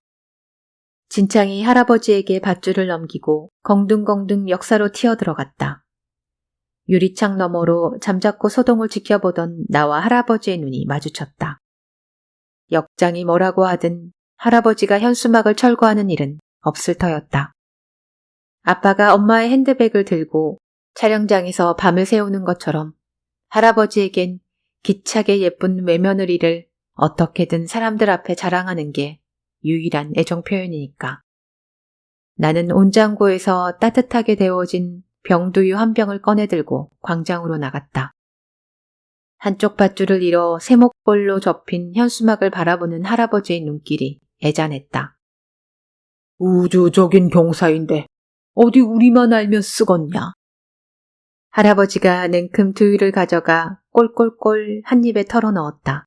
S2: 진창이 할아버지에게 밧줄을 넘기고 공둥공둥 역사로 튀어들어갔다. 유리창 너머로 잠자코 소동을 지켜보던 나와 할아버지의 눈이 마주쳤다. 역장이 뭐라고 하든 할아버지가 현수막을 철거하는 일은 없을 터였다. 아빠가 엄마의 핸드백을 들고 촬영장에서 밤을 새우는 것처럼 할아버지에겐 기차게 예쁜 외며느리를 어떻게든 사람들 앞에 자랑하는 게 유일한 애정 표현이니까. 나는 온장고에서 따뜻하게 데워진 병두유 한 병을 꺼내들고 광장으로 나갔다. 한쪽 밧줄을 잃어 세목볼로 접힌 현수막을 바라보는 할아버지의 눈길이 애잔했다.
S3: 우주적인 경사인데 어디 우리만 알면 쓰겄냐.
S2: 할아버지가 냉큼 두유를 가져가 꼴꼴꼴 한 입에 털어 넣었다.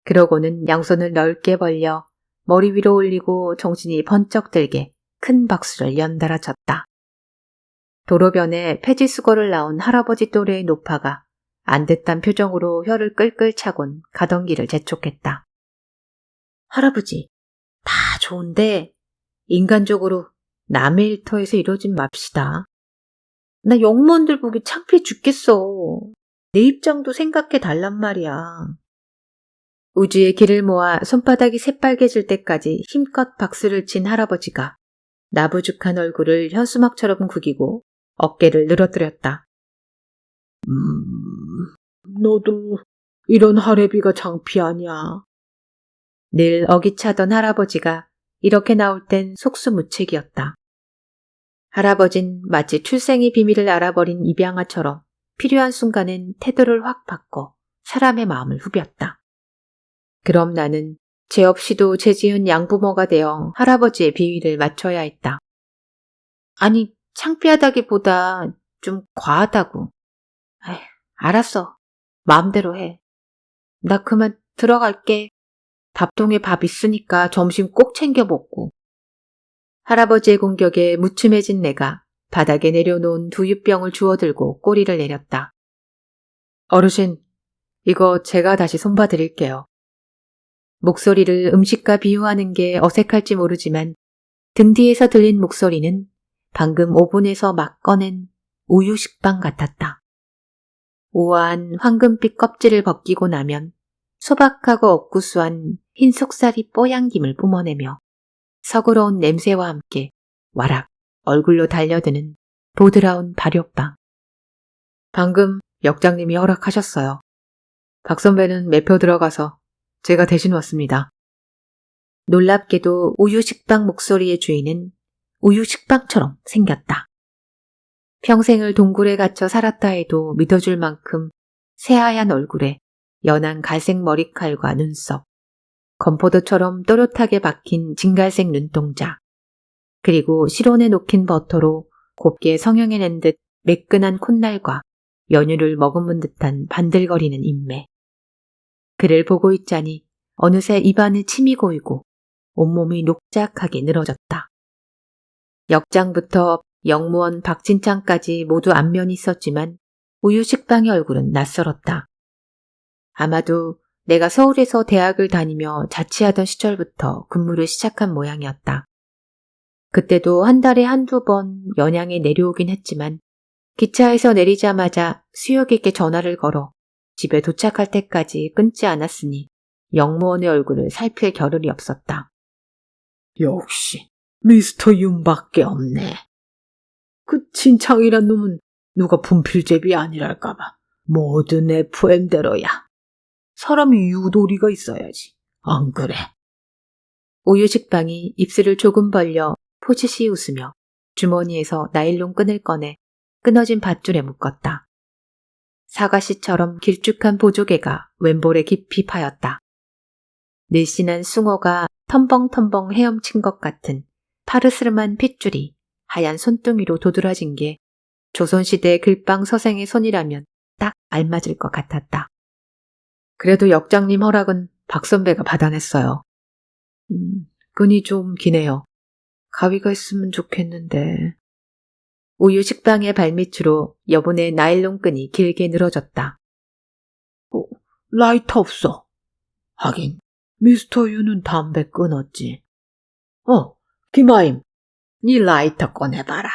S2: 그러고는 양손을 넓게 벌려 머리 위로 올리고 정신이 번쩍 들게 큰 박수를 연달아 쳤다. 도로변에 폐지 수거를 나온 할아버지 또래의 노파가 안듯한 표정으로 혀를 끌끌 차곤 가던 길을 재촉했다. 할아버지, 다 좋은데 인간적으로 남의 일터에서 이러진 맙시다. 나 영무원들 보기 창피해 죽겠어. 내 입장도 생각해 달란 말이야. 우주의 길을 모아 손바닥이 새빨개질 때까지 힘껏 박수를 친 할아버지가 나부죽한 얼굴을 현수막처럼 구기고 어깨를 늘어뜨렸다.
S3: 너도 이런 할애비가 창피하냐?
S2: 늘 어기차던 할아버지가 이렇게 나올 땐 속수무책이었다. 할아버진 마치 출생의 비밀을 알아버린 입양아처럼 필요한 순간엔 태도를 확 바꿔 사람의 마음을 후볐다. 그럼 나는 죄 없이도 죄지은 양부모가 되어 할아버지의 비위를 맞춰야 했다. 아니, 창피하다기보다 좀 과하다고. 에휴, 알았어. 마음대로 해. 나 그만 들어갈게. 밥통에 밥 있으니까 점심 꼭 챙겨 먹고. 할아버지의 공격에 무춤해진 내가 바닥에 내려놓은 두유병을 주워들고 꼬리를 내렸다. 어르신, 이거 제가 다시 손봐드릴게요. 목소리를 음식과 비유하는 게 어색할지 모르지만 등 뒤에서 들린 목소리는 방금 오븐에서 막 꺼낸 우유 식빵 같았다. 우아한 황금빛 껍질을 벗기고 나면 소박하고 엇구수한 흰 속살이 뽀얀김을 뿜어내며 서글러운 냄새와 함께 와락 얼굴로 달려드는 보드라운 발효빵. 방금 역장님이 허락하셨어요. 박 선배는 매표 들어가서 제가 대신 왔습니다. 놀랍게도 우유 식빵 목소리의 주인은 우유 식빵처럼 생겼다. 평생을 동굴에 갇혀 살았다 해도 믿어줄 만큼 새하얀 얼굴에 연한 갈색 머리칼과 눈썹, 건포도처럼 또렷하게 박힌 진갈색 눈동자, 그리고 실온에 녹힌 버터로 곱게 성형해낸 듯 매끈한 콧날과 연유를 머금은 듯한 반들거리는 인매. 그를 보고 있자니 어느새 입안에 침이 고이고 온몸이 녹작하게 늘어졌다. 역장부터 영무원 박진창까지 모두 안면이 있었지만 우유 식빵의 얼굴은 낯설었다. 아마도 내가 서울에서 대학을 다니며 자취하던 시절부터 근무를 시작한 모양이었다. 그때도 한 달에 한두 번 연양에 내려오긴 했지만 기차에서 내리자마자 수혁에게 전화를 걸어 집에 도착할 때까지 끊지 않았으니 영무원의 얼굴을 살필 겨를이 없었다.
S3: 역시 미스터 윤밖에 없네. 그 진창이란 놈은 누가 분필제비 아니랄까봐 뭐든 FM대로야. 사람이 유도리가 있어야지. 안 그래?
S2: 우유 식빵이 입술을 조금 벌려 포짓이 웃으며 주머니에서 나일론 끈을 꺼내 끊어진 밧줄에 묶었다. 사과씨처럼 길쭉한 보조개가 왼볼에 깊이 파였다. 늘씬한 숭어가 텀벙텀벙 헤엄친 것 같은 파르스름한 핏줄이 하얀 손등위로 도드라진 게 조선시대 글빵 서생의 손이라면 딱 알맞을 것 같았다. 그래도 역장님 허락은 박 선배가 받아냈어요. 끈이 좀 기네요. 가위가 있으면 좋겠는데. 우유 식빵의 발밑으로 여분의 나일론 끈이 길게 늘어졌다.
S3: 라이터 없어. 하긴 미스터 유는 담배 끊었지. 김아임, 네 라이터 꺼내봐라.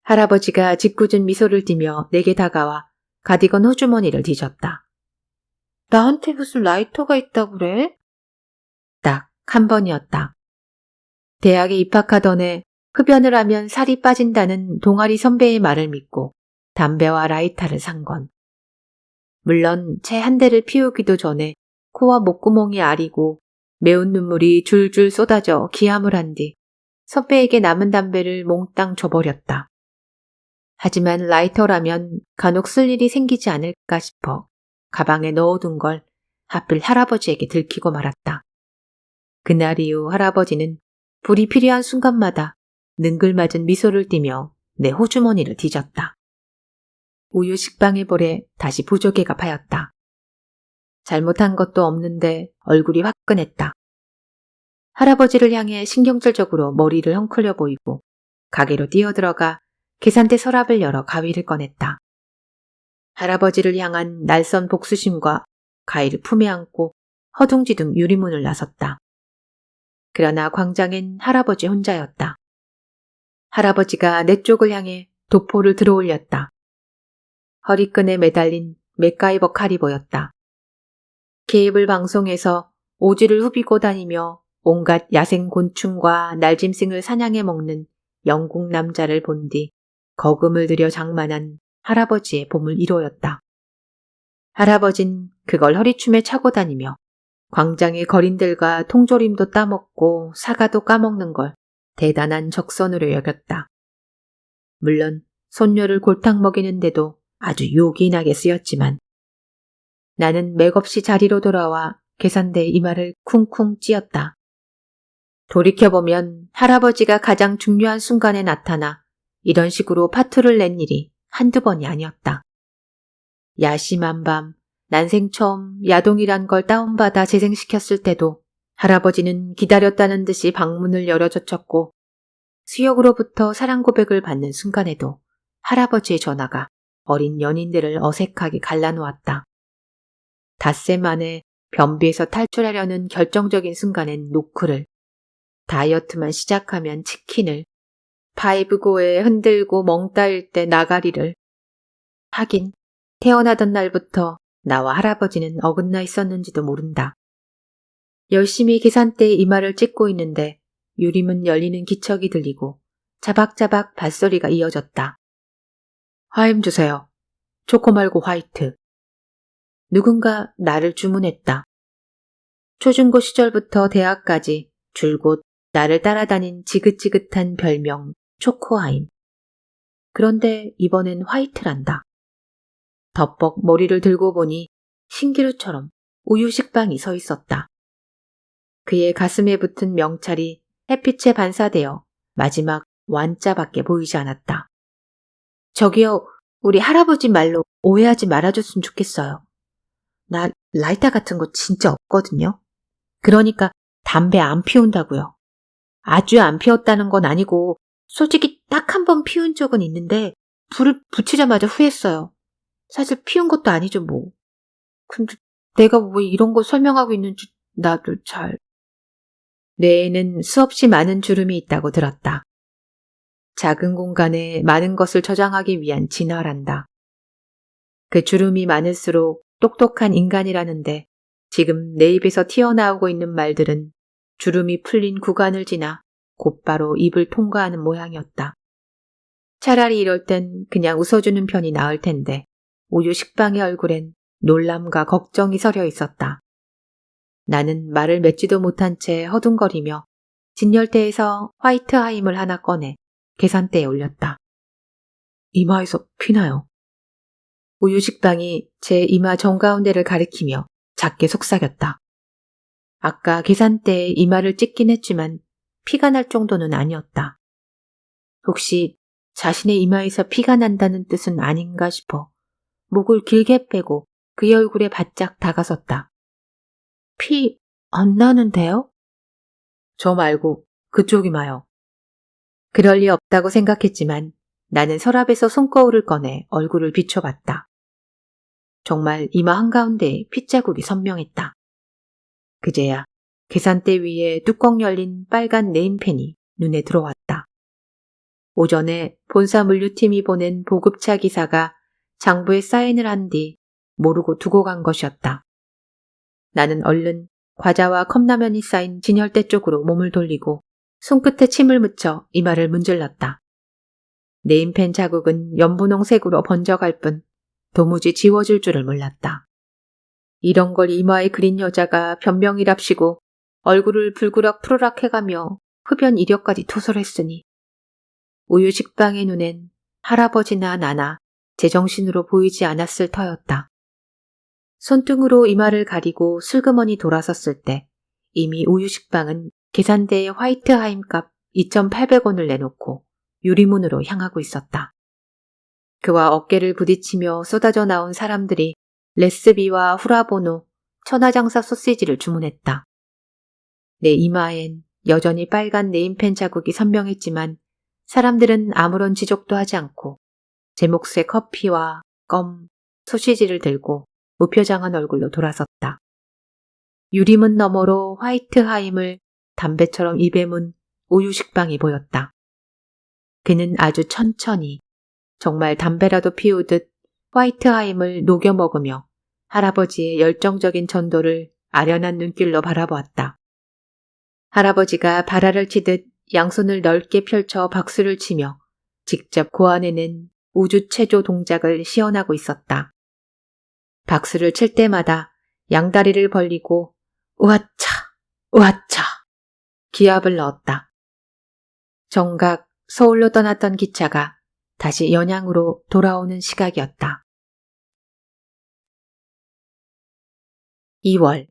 S2: 할아버지가 짓궂은 미소를 띠며 내게 다가와 가디건 호주머니를 뒤졌다. 나한테 무슨 라이터가 있다고 그래? 딱 한 번이었다. 대학에 입학하던 해 흡연을 하면 살이 빠진다는 동아리 선배의 말을 믿고 담배와 라이터를 산 건. 물론 채 한 대를 피우기도 전에 코와 목구멍이 아리고 매운 눈물이 줄줄 쏟아져 기함을 한 뒤 선배에게 남은 담배를 몽땅 줘버렸다. 하지만 라이터라면 간혹 쓸 일이 생기지 않을까 싶어 가방에 넣어둔 걸 하필 할아버지에게 들키고 말았다. 그날 이후 할아버지는 불이 필요한 순간마다 능글맞은 미소를 띠며 내 호주머니를 뒤졌다. 우유 식빵의 볼에 다시 보조개가 파였다. 잘못한 것도 없는데 얼굴이 화끈했다. 할아버지를 향해 신경질적으로 머리를 헝클려 보이고 가게로 뛰어들어가 계산대 서랍을 열어 가위를 꺼냈다. 할아버지를 향한 날선 복수심과 가위를 품에 안고 허둥지둥 유리문을 나섰다. 그러나 광장엔 할아버지 혼자였다. 할아버지가 내 쪽을 향해 도포를 들어올렸다. 허리끈에 매달린 맥가이버 칼이 보였다. 케이블 방송에서 오지를 후비고 다니며 온갖 야생 곤충과 날짐승을 사냥해 먹는 영국 남자를 본 뒤 거금을 들여 장만한 할아버지의 보물 1호였다. 할아버진 그걸 허리춤에 차고 다니며 광장의 거린들과 통조림도 따먹고 사과도 까먹는 걸 대단한 적선으로 여겼다. 물론 손녀를 골탕 먹이는데도 아주 요긴하게 쓰였지만 나는 맥없이 자리로 돌아와 계산대에 이마를 쿵쿵 찧었다. 돌이켜보면 할아버지가 가장 중요한 순간에 나타나 이런 식으로 파투를 낸 일이 한두 번이 아니었다. 야심한 밤, 난생 처음 야동이란 걸 다운받아 재생시켰을 때도 할아버지는 기다렸다는 듯이 방문을 열어젖혔고 수역으로부터 사랑 고백을 받는 순간에도 할아버지의 전화가 어린 연인들을 어색하게 갈라놓았다. 닷새 만에 변비에서 탈출하려는 결정적인 순간엔 노크를, 다이어트만 시작하면 치킨을, 파이브고에 흔들고 멍 따일 때 나가리를. 하긴 태어나던 날부터 나와 할아버지는 어긋나 있었는지도 모른다. 열심히 계산대에 이마를 찍고 있는데 유리문 열리는 기척이 들리고 자박자박 발소리가 이어졌다. 하임 주세요. 초코 말고 화이트. 누군가 나를 주문했다. 초중고 시절부터 대학까지 줄곧 나를 따라다닌 지긋지긋한 별명 초코하임. 그런데 이번엔 화이트란다. 덥벅 머리를 들고 보니 신기루처럼 우유식빵이 서 있었다. 그의 가슴에 붙은 명찰이 햇빛에 반사되어 마지막 완자밖에 보이지 않았다. 저기요, 우리 할아버지 말로 오해하지 말아줬으면 좋겠어요. 나 라이터 같은 거 진짜 없거든요. 그러니까 담배 안 피운다고요. 아주 안 피웠다는 건 아니고 솔직히 딱 한 번 피운 적은 있는데 불을 붙이자마자 후회했어요. 사실 피운 것도 아니죠 뭐. 근데 내가 왜 이런 거 설명하고 있는지 나도 잘. 뇌에는 수없이 많은 주름이 있다고 들었다. 작은 공간에 많은 것을 저장하기 위한 진화란다. 그 주름이 많을수록 똑똑한 인간이라는데 지금 내 입에서 튀어나오고 있는 말들은 주름이 풀린 구간을 지나 곧바로 입을 통과하는 모양이었다. 차라리 이럴 땐 그냥 웃어주는 편이 나을 텐데 우유 식빵의 얼굴엔 놀람과 걱정이 서려 있었다. 나는 말을 맺지도 못한 채 허둥거리며 진열대에서 화이트 하임을 하나 꺼내 계산대에 올렸다. 이마에서 피나요. 우유 식빵이 제 이마 정가운데를 가리키며 작게 속삭였다. 아까 계산대에 이마를 찍긴 했지만 피가 날 정도는 아니었다. 혹시 자신의 이마에서 피가 난다는 뜻은 아닌가 싶어 목을 길게 빼고 그의 얼굴에 바짝 다가섰다. 피 안 나는데요? 저 말고 그쪽 이마요. 그럴 리 없다고 생각했지만 나는 서랍에서 손거울을 꺼내 얼굴을 비춰봤다. 정말 이마 한가운데에 핏자국이 선명했다. 그제야 계산대 위에 뚜껑 열린 빨간 네임펜이 눈에 들어왔다. 오전에 본사 물류팀이 보낸 보급차 기사가 장부에 사인을 한 뒤 모르고 두고 간 것이었다. 나는 얼른 과자와 컵라면이 쌓인 진열대 쪽으로 몸을 돌리고 손끝에 침을 묻혀 이마를 문질렀다. 네임펜 자국은 연분홍색으로 번져갈 뿐 도무지 지워질 줄을 몰랐다. 이런 걸 이마에 그린 여자가 변명이랍시고 얼굴을 불그락 푸르락 해가며 흡연 이력까지 토설했으니 우유 식빵의 눈엔 할아버지나 나나 제정신으로 보이지 않았을 터였다. 손등으로 이마를 가리고 슬그머니 돌아섰을 때 이미 우유 식빵은 계산대에 화이트 하임값 2,800원을 내놓고 유리문으로 향하고 있었다. 그와 어깨를 부딪히며 쏟아져 나온 사람들이 레스비와 후라보노 천하장사 소시지를 주문했다. 내 이마엔 여전히 빨간 네임펜 자국이 선명했지만 사람들은 아무런 지적도 하지 않고 제 몫의 커피와 껌, 소시지를 들고 무표정한 얼굴로 돌아섰다. 유리문 너머로 화이트하임을 담배처럼 입에 문 우유 식빵이 보였다. 그는 아주 천천히 정말 담배라도 피우듯 화이트하임을 녹여 먹으며 할아버지의 열정적인 전도를 아련한 눈길로 바라보았다. 할아버지가 발화를 치듯 양손을 넓게 펼쳐 박수를 치며 직접 고안해낸 우주 체조 동작을 시연하고 있었다. 박수를 칠 때마다 양다리를 벌리고 우아차, 우아차 기합을 넣었다. 정각 서울로 떠났던 기차가 다시 연양으로 돌아오는 시각이었다. 2월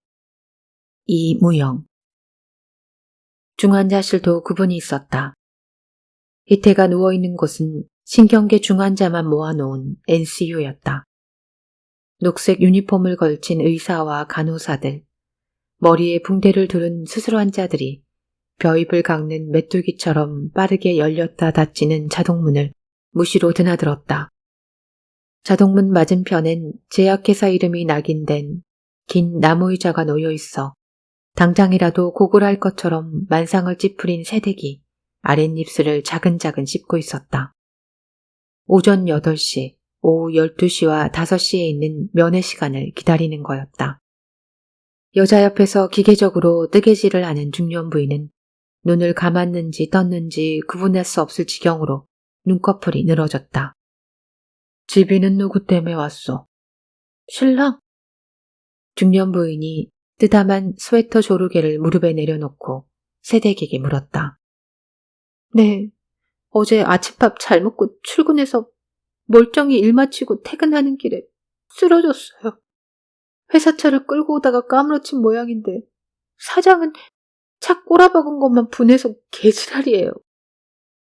S2: 이무영 중환자실도 구분이 있었다. 희태가 누워있는 곳은 신경계 중환자만 모아놓은 NCU였다. 녹색 유니폼을 걸친 의사와 간호사들, 머리에 붕대를 두른 수술 환자들이 벼입을 깎는 메뚜기처럼 빠르게 열렸다 닫히는 자동문을 무시로 드나들었다. 자동문 맞은편엔 제약회사 이름이 낙인된 긴 나무의자가 놓여있어 당장이라도 고글할 것처럼 만상을 찌푸린 새댁이 아랫입술을 자근자근 씹고 있었다. 오전 8시, 오후 12시와 5시에 있는 면회 시간을 기다리는 거였다. 여자 옆에서 기계적으로 뜨개질을 하는 중년 부인은 눈을 감았는지 떴는지 구분할 수 없을 지경으로 눈꺼풀이 늘어졌다. 집이는 누구 때문에 왔어? 신랑? 중년 부인이 뜨담한 스웨터 조르개를 무릎에 내려놓고 새댁에게 물었다. 네, 어제 아침밥 잘 먹고 출근해서 멀쩡히 일 마치고 퇴근하는 길에 쓰러졌어요. 회사차를 끌고 오다가 까무러친 모양인데 사장은 차 꼬라박은 것만 분해서 개지랄이에요.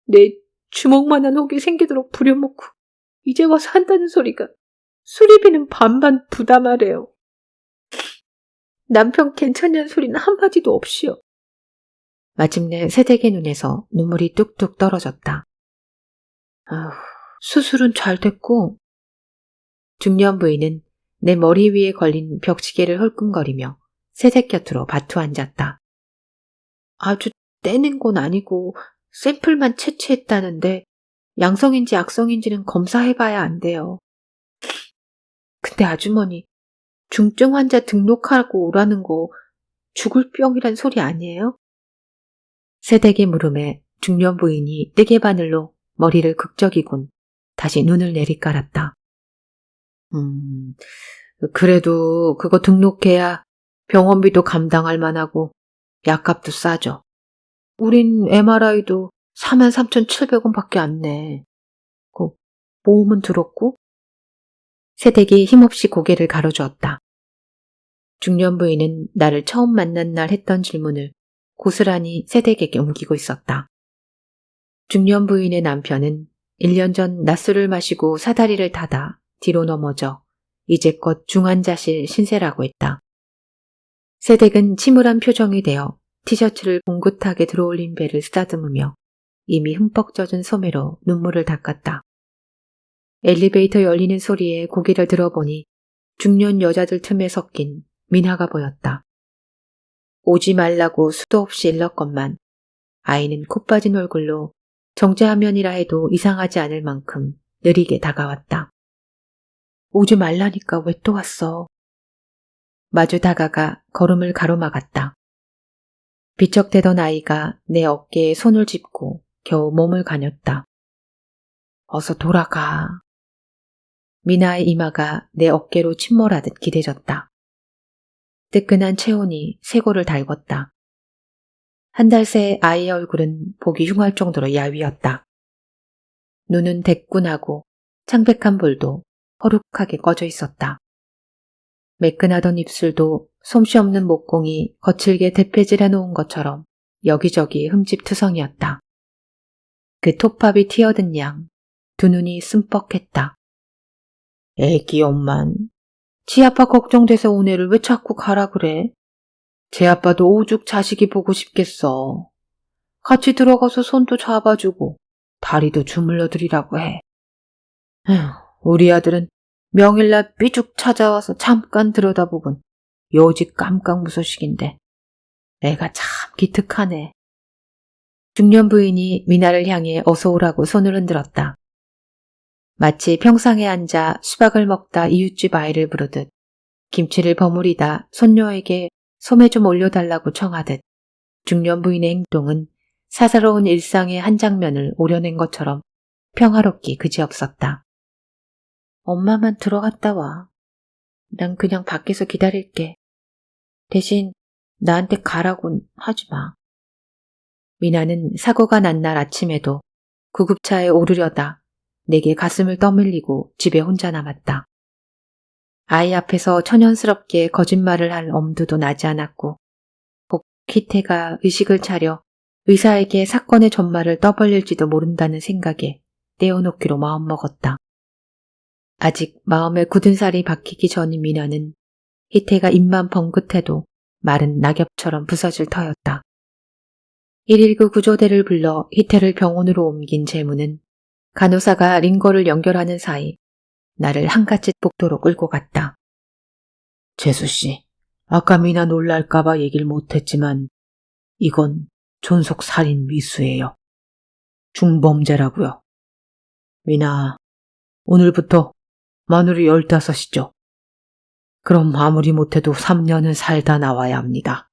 S2: 내 주먹만한 혹이 생기도록 부려먹고 이제 와서 한다는 소리가 수리비는 반반 부담하래요. 남편 괜찮냐는 소리는 한마디도 없이요. 마침내 새댁의 눈에서 눈물이 뚝뚝 떨어졌다. 수술은 잘 됐고. 중년 부인은 내 머리 위에 걸린 벽시계를 헐끔거리며 새댁 곁으로 바투 앉았다. 아주 떼는 건 아니고 샘플만 채취했다는데 양성인지 악성인지는 검사해봐야 안 돼요. 근데 아주머니, 중증 환자 등록하고 오라는 거 죽을 병이란 소리 아니에요? 새댁의 물음에 중년 부인이 뜨개 바늘로 머리를 극적이곤 다시 눈을 내리깔았다. 그래도 그거 등록해야 병원비도 감당할 만하고 약값도 싸죠. 우린 MRI도 43,700원밖에 안 내. 그 보험은 들었고? 새댁이 힘없이 고개를 가로주었다. 중년 부인은 나를 처음 만난 날 했던 질문을 고스란히 새댁에게 옮기고 있었다. 중년 부인의 남편은 1년 전 낮술을 마시고 사다리를 타다 뒤로 넘어져 이제껏 중환자실 신세라고 했다. 새댁은 침울한 표정이 되어 티셔츠를 봉긋하게 들어올린 배를 쓰다듬으며 이미 흠뻑 젖은 소매로 눈물을 닦았다. 엘리베이터 열리는 소리에 고개를 들어보니 중년 여자들 틈에 섞인 민하가 보였다. 오지 말라고 수도 없이 일렀건만 아이는 코 빠진 얼굴로 정제화면이라 해도 이상하지 않을 만큼 느리게 다가왔다. 오지 말라니까 왜 또 왔어? 마주 다가가 걸음을 가로막았다. 비척대던 아이가 내 어깨에 손을 짚고 겨우 몸을 가녔다. 어서 돌아가. 미나의 이마가 내 어깨로 침몰하듯 기대졌다. 뜨끈한 체온이 쇄골을 달궜다. 한 달 새 아이의 얼굴은 보기 흉할 정도로 야위었다. 눈은 대꾼하고 창백한 볼도 허룩하게 꺼져 있었다. 매끈하던 입술도 솜씨 없는 목공이 거칠게 대패질해 놓은 것처럼 여기저기 흠집투성이었다. 그 톱밥이 튀어든 양 두 눈이 슴뻑했다. 애기 엄만 지 아빠 걱정돼서 온 애를 왜 자꾸 가라 그래? 제 아빠도 오죽 자식이 보고 싶겠어. 같이 들어가서 손도 잡아주고 다리도 주물러드리라고 해. 에휴, 우리 아들은 명일날 삐죽 찾아와서 잠깐 들여다보곤 여지 깜깜무소식인데 애가 참 기특하네. 중년 부인이 미나를 향해 어서 오라고 손을 흔들었다. 마치 평상에 앉아 수박을 먹다 이웃집 아이를 부르듯 김치를 버무리다 손녀에게 소매 좀 올려달라고 청하듯 중년 부인의 행동은 사사로운 일상의 한 장면을 오려낸 것처럼 평화롭기 그지없었다. 엄마만 들어갔다 와. 난 그냥 밖에서 기다릴게. 대신 나한테 가라곤 하지 마. 미나는 사고가 난 날 아침에도 구급차에 오르려다 내게 가슴을 떠밀리고 집에 혼자 남았다. 아이 앞에서 천연스럽게 거짓말을 할 엄두도 나지 않았고 혹 희태가 의식을 차려 의사에게 사건의 전말을 떠벌릴지도 모른다는 생각에 떼어놓기로 마음먹었다. 아직 마음에 굳은 살이 박히기 전인 미나는 희태가 입만 벙긋해도 마른 낙엽처럼 부서질 터였다. 119 구조대를 불러 희태를 병원으로 옮긴 재무는 간호사가 링거를 연결하는 사이 나를 한갓집 복도로 끌고 갔다.
S3: 재수씨, 아까 미나 놀랄까봐 얘기를 못했지만 이건 존속살인 미수예요. 중범죄라고요. 미나, 오늘부터 마누리 15이죠. 그럼 아무리 못해도 3년은 살다 나와야 합니다.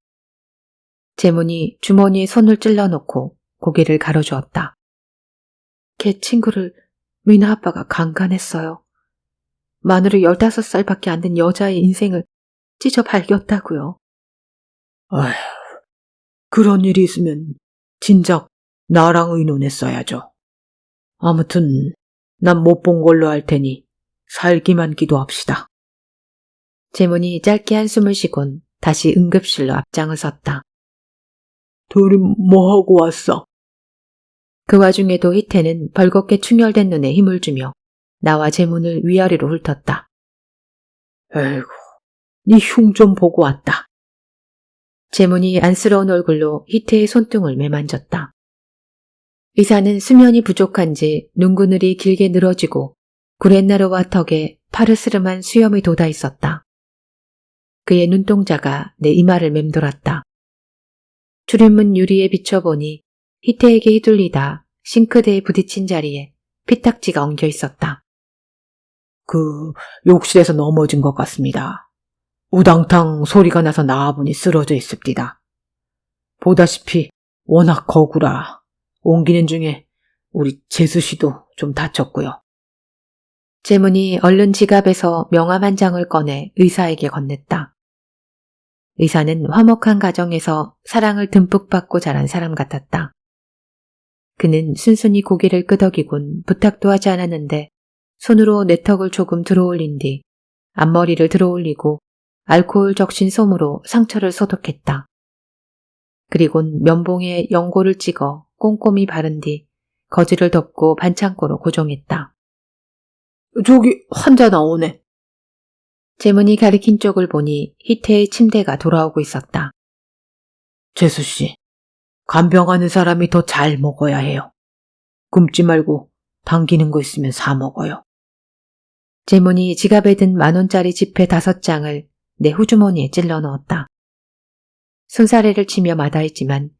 S2: 재문이 주머니에 손을 찔러놓고 고개를 가로주었다. 걔 친구를 미나 아빠가 강간했어요. 마누리 15살밖에 안 된 여자의 인생을 찢어 발겼다고요.
S3: 아휴, 그런 일이 있으면 진작 나랑 의논했어야죠. 아무튼 난 못 본 걸로 할 테니 살기만 기도합시다.
S2: 재문이 짧게 한숨을 쉬곤 다시 응급실로 앞장을 섰다.
S3: 둘이 뭐하고 왔어?
S2: 그 와중에도 희태는 벌겋게 충혈된 눈에 힘을 주며 나와 재문을 위아래로 훑었다.
S3: 에이구, 네 흉 좀 보고 왔다.
S2: 재문이 안쓰러운 얼굴로 희태의 손등을 매만졌다. 의사는 수면이 부족한지 눈그늘이 길게 늘어지고 구렛나루와 턱에 파르스름한 수염이 돋아 있었다. 그의 눈동자가 내 이마를 맴돌았다. 출입문 유리에 비춰보니 희태에게 휘둘리다 싱크대에 부딪힌 자리에 피딱지가 엉겨 있었다.
S3: 욕실에서 넘어진 것 같습니다. 우당탕 소리가 나서 나와보니 쓰러져 있습니다. 보다시피 워낙 거구라 옮기는 중에 우리 재수씨도 좀 다쳤고요.
S2: 재문이 얼른 지갑에서 명함 한 장을 꺼내 의사에게 건넸다. 의사는 화목한 가정에서 사랑을 듬뿍 받고 자란 사람 같았다. 그는 순순히 고개를 끄덕이곤 부탁도 하지 않았는데 손으로 내 턱을 조금 들어올린 뒤 앞머리를 들어올리고 알코올 적신 솜으로 상처를 소독했다. 그리곤 면봉에 연고를 찍어 꼼꼼히 바른 뒤 거즈를 덮고 반창고로 고정했다.
S3: 저기 환자 나오네.
S2: 재문이 가리킨 쪽을 보니 희태의 침대가 돌아오고 있었다.
S3: 재수씨, 간병하는 사람이 더 잘 먹어야 해요. 굶지 말고 당기는 거 있으면 사 먹어요.
S2: 재문이 지갑에 든 10,000원짜리 지폐 5장을 내 후주머니에 찔러 넣었다. 손사래를 치며 마다했지만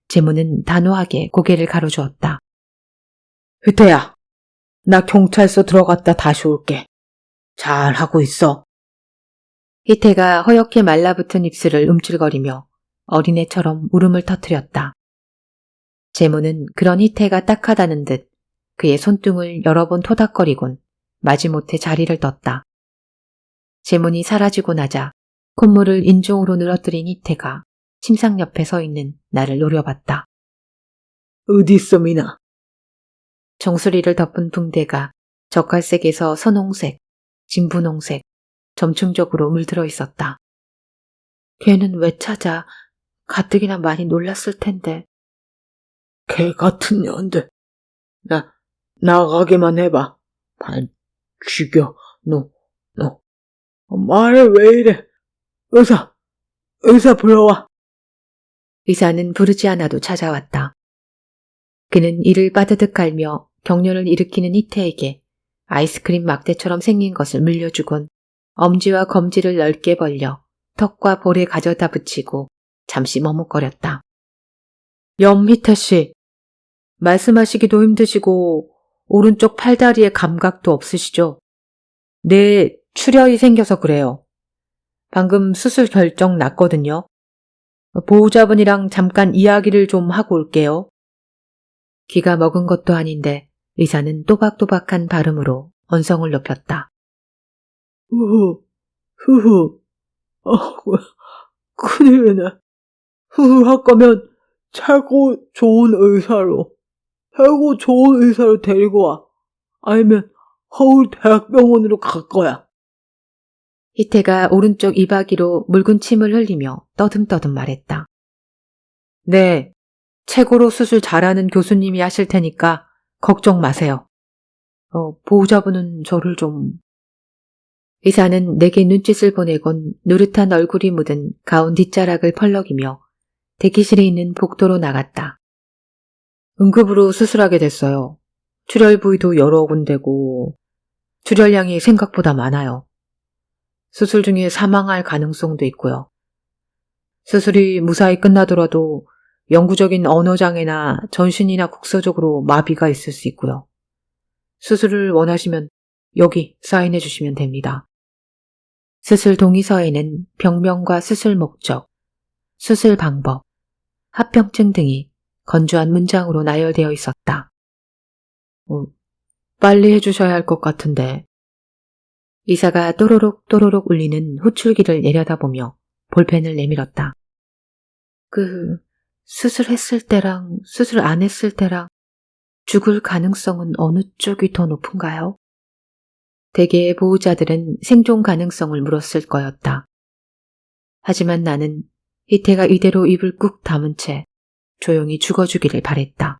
S2: 재문은 단호하게 고개를 가로주었다.
S3: 희태야, 나 경찰서 들어갔다 다시 올게. 잘하고 있어.
S2: 희태가 허옇게 말라붙은 입술을 움찔거리며 어린애처럼 울음을 터뜨렸다. 재문은 그런 희태가 딱하다는 듯 그의 손등을 여러 번 토닥거리곤 마지못해 자리를 떴다. 재문이 사라지고 나자 콧물을 인중으로 늘어뜨린 희태가 침상 옆에 서 있는 나를 노려봤다.
S3: 어디 있어, 미나?
S2: 정수리를 덮은 붕대가 젓갈색에서 선홍색, 진분홍색, 점층적으로 물들어 있었다. 걔는 왜 찾아? 가뜩이나 많이 놀랐을 텐데.
S3: 개 같은 년들. 나가게만 해봐. 반 죽여, 너. 말해 왜 이래? 의사 불러와.
S2: 의사는 부르지 않아도 찾아왔다. 그는 이를 빠드득 갈며 격렬을 일으키는 희태에게 아이스크림 막대처럼 생긴 것을 물려주곤 엄지와 검지를 넓게 벌려 턱과 볼에 가져다 붙이고 잠시 머뭇거렸다. 염희태 씨, 말씀하시기도 힘드시고 오른쪽 팔다리에 감각도 없으시죠? 네, 출혈이 생겨서 그래요. 방금 수술 결정 났거든요. 보호자분이랑 잠깐 이야기를 좀 하고 올게요. 귀가 먹은 것도 아닌데 의사는 또박또박한 발음으로 언성을 높였다.
S3: 후후, 큰일이네. 할 거면 최고 좋은 의사로 데리고 와. 아니면 서울대학병원으로 갈 거야.
S2: 희태가 오른쪽 이바귀로 묽은 침을 흘리며 떠듬떠듬 말했다. 네, 최고로 수술 잘하는 교수님이 하실 테니까 걱정 마세요. 보호자분은 저를 좀... 의사는 내게 눈짓을 보내곤 누릇한 얼굴이 묻은 가운 뒷자락을 펄럭이며 대기실에 있는 복도로 나갔다. 응급으로 수술하게 됐어요. 출혈 부위도 여러 군데고 출혈량이 생각보다 많아요. 수술 중에 사망할 가능성도 있고요. 수술이 무사히 끝나더라도 영구적인 언어장애나 전신이나 국소적으로 마비가 있을 수 있고요. 수술을 원하시면 여기 사인해 주시면 됩니다. 수술 동의서에는 병명과 수술 목적, 수술 방법, 합병증 등이 건조한 문장으로 나열되어 있었다. 빨리 해주셔야 할 것 같은데. 의사가 또로록 또로록 울리는 호출기를 내려다보며 볼펜을 내밀었다. 수술했을 때랑 수술 안 했을 때랑 죽을 가능성은 어느 쪽이 더 높은가요? 대개의 보호자들은 생존 가능성을 물었을 거였다. 하지만 나는 희태가 이대로 입을 꾹 다문 채 조용히 죽어주기를 바랬다.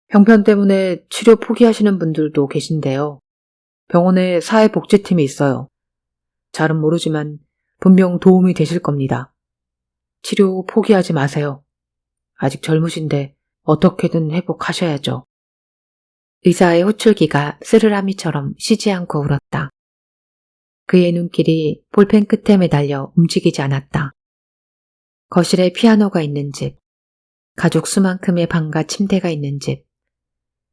S2: 형편 때문에 치료 포기하시는 분들도 계신데요. 병원에 사회복지팀이 있어요. 잘은 모르지만 분명 도움이 되실 겁니다. 치료 포기하지 마세요. 아직 젊으신데 어떻게든 회복하셔야죠. 의사의 호출기가 쓰르라미처럼 쉬지 않고 울었다. 그의 눈길이 볼펜 끝에 매달려 움직이지 않았다. 거실에 피아노가 있는 집, 가족 수만큼의 방과 침대가 있는 집,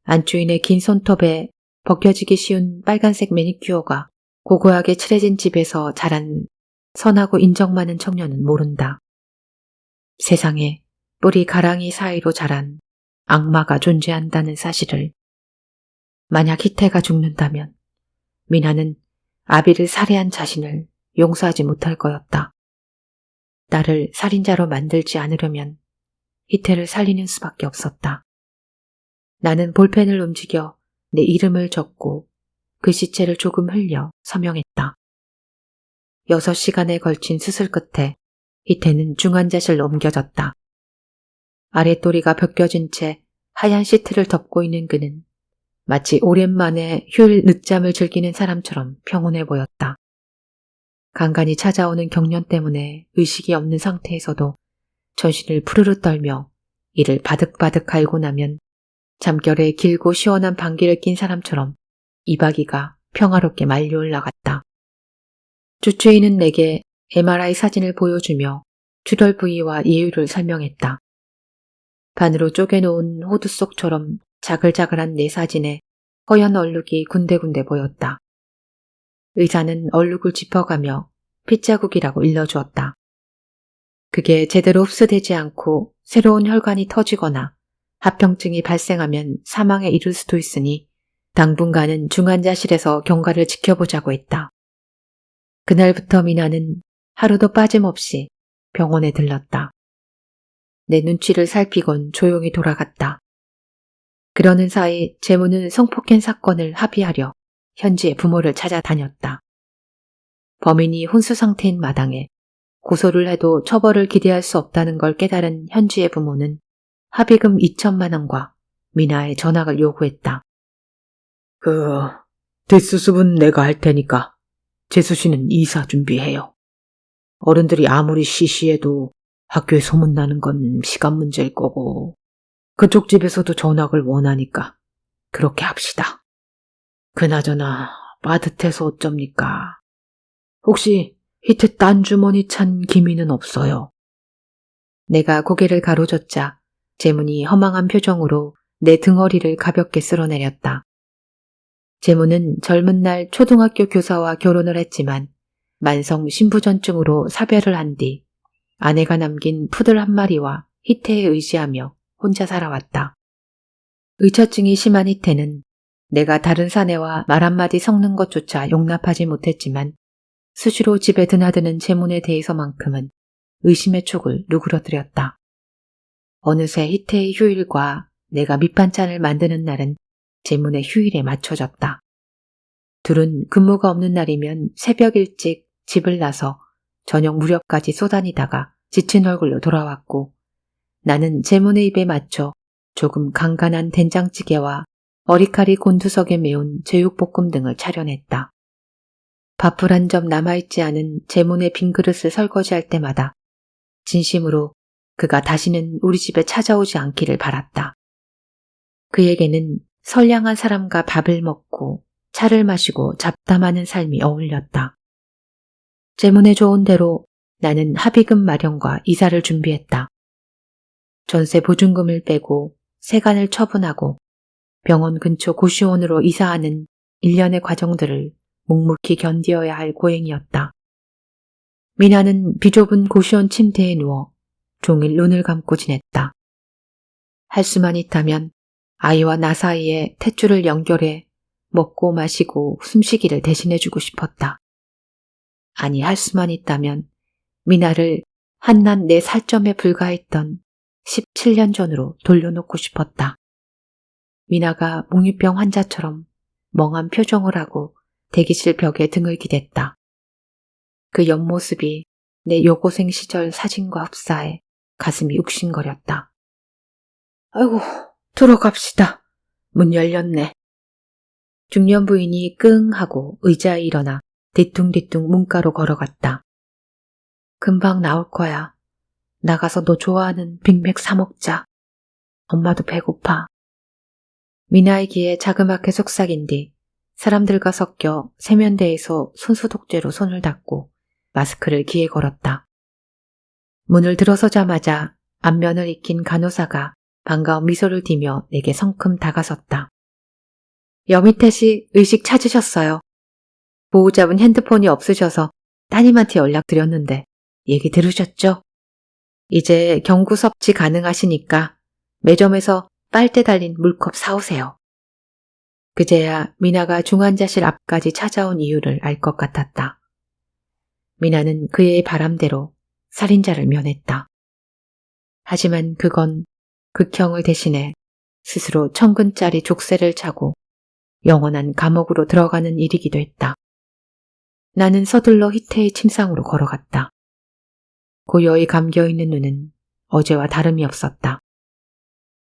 S2: 안주인의 긴 손톱에 벗겨지기 쉬운 빨간색 매니큐어가 고고하게 칠해진 집에서 자란 선하고 인정 많은 청년은 모른다. 세상에 뿌리 가랑이 사이로 자란 악마가 존재한다는 사실을. 만약 희태가 죽는다면 미나는 아비를 살해한 자신을 용서하지 못할 거였다. 나를 살인자로 만들지 않으려면 희태를 살리는 수밖에 없었다. 나는 볼펜을 움직여 내 이름을 적고 글씨체를 조금 흘려 서명했다. 6시간에 걸친 수술 끝에 희태는 중환자실로 옮겨졌다. 아랫도리가 벗겨진 채 하얀 시트를 덮고 있는 그는 마치 오랜만에 휴일 늦잠을 즐기는 사람처럼 평온해 보였다. 간간히 찾아오는 경련 때문에 의식이 없는 상태에서도 전신을 푸르르 떨며 이를 바득바득 갈고 나면 잠결에 길고 시원한 방귀를 낀 사람처럼 이바귀가 평화롭게 말려 올라갔다. 주치의는 내게 MRI 사진을 보여주며 출혈 부위와 예율을 설명했다. 반으로 쪼개놓은 호두 속처럼 자글자글한 내 사진에 허연 얼룩이 군데군데 보였다. 의사는 얼룩을 짚어가며 핏자국이라고 일러주었다. 그게 제대로 흡수되지 않고 새로운 혈관이 터지거나 합병증이 발생하면 사망에 이를 수도 있으니 당분간은 중환자실에서 경과를 지켜보자고 했다. 그날부터 미나는 하루도 빠짐없이 병원에 들렀다. 내 눈치를 살피곤 조용히 돌아갔다. 그러는 사이 재무는 성폭행 사건을 합의하려 현지의 부모를 찾아다녔다. 범인이 혼수 상태인 마당에 고소를 해도 처벌을 기대할 수 없다는 걸 깨달은 현지의 부모는 합의금 2천만 원과 미나의 전학을 요구했다. 뒷수습은 내가 할 테니까
S3: 재수 씨는 이사 준비해요. 어른들이 아무리 시시해도 학교에 소문나는 건 시간 문제일 거고 그쪽 집에서도 전학을 원하니까 그렇게 합시다. 그나저나 빠듯해서 어쩝니까? 혹시 히트 딴 주머니 찬 기미는 없어요?
S2: 내가 고개를 가로젓자 재문이 허망한 표정으로 내 등허리를 가볍게 쓸어내렸다. 재문은 젊은 날 초등학교 교사와 결혼을 했지만 만성 신부전증으로 사별을 한 뒤 아내가 남긴 푸들 한 마리와 희태에 의지하며 혼자 살아왔다. 의처증이 심한 희태는 내가 다른 사내와 말 한마디 섞는 것조차 용납하지 못했지만 수시로 집에 드나드는 재문에 대해서만큼은 의심의 촉을 누그러뜨렸다. 어느새 희태의 휴일과 내가 밑반찬을 만드는 날은 재문의 휴일에 맞춰졌다. 둘은 근무가 없는 날이면 새벽 일찍 집을 나서 저녁 무렵까지 쏘다니다가 지친 얼굴로 돌아왔고 나는 재문의 입에 맞춰 조금 간간한 된장찌개와 어리카리 곤두석에 메운 제육볶음 등을 차려냈다. 밥풀 한 점 남아있지 않은 재문의 빈 그릇을 설거지할 때마다 진심으로 그가 다시는 우리 집에 찾아오지 않기를 바랐다. 그에게는 선량한 사람과 밥을 먹고 차를 마시고 잡담하는 삶이 어울렸다. 재문의 좋은 대로 나는 합의금 마련과 이사를 준비했다. 전세 보증금을 빼고 세간을 처분하고 병원 근처 고시원으로 이사하는 일련의 과정들을 묵묵히 견디어야 할 고행이었다. 미나는 비좁은 고시원 침대에 누워 종일 눈을 감고 지냈다. 할 수만 있다면 아이와 나 사이에 탯줄을 연결해 먹고 마시고 숨쉬기를 대신해주고 싶었다. 아니, 할 수만 있다면 미나를 한낱 내 살점에 불과했던 17년 전으로 돌려놓고 싶었다. 미나가 몽유병 환자처럼 멍한 표정을 하고 대기실 벽에 등을 기댔다. 그 옆모습이 내 여고생 시절 사진과 흡사해 가슴이 욱신거렸다. 아이고, 들어갑시다. 문 열렸네. 중년 부인이 끙 하고 의자에 일어나 뒤뚱뒤뚱 문가로 걸어갔다. 금방 나올 거야. 나가서 너 좋아하는 빅맥 사 먹자. 엄마도 배고파. 미나의 귀에 자그맣게 속삭인 뒤 사람들과 섞여 세면대에서 손소독제로 손을 닦고 마스크를 귀에 걸었다. 문을 들어서자마자 안면을 익힌 간호사가 반가운 미소를 띠며 내게 성큼 다가섰다. 여미태 씨 의식 찾으셨어요. 보호자분 핸드폰이 없으셔서 따님한테 연락드렸는데 얘기 들으셨죠? 이제 경구 섭취 가능하시니까 매점에서 빨대 달린 물컵 사오세요. 그제야 미나가 중환자실 앞까지 찾아온 이유를 알 것 같았다. 미나는 그의 바람대로 살인자를 면했다. 하지만 그건 극형을 대신해 스스로 1000근짜리 족쇄를 차고 영원한 감옥으로 들어가는 일이기도 했다. 나는 서둘러 희태의 침상으로 걸어갔다. 고요히 감겨있는 눈은 어제와 다름이 없었다.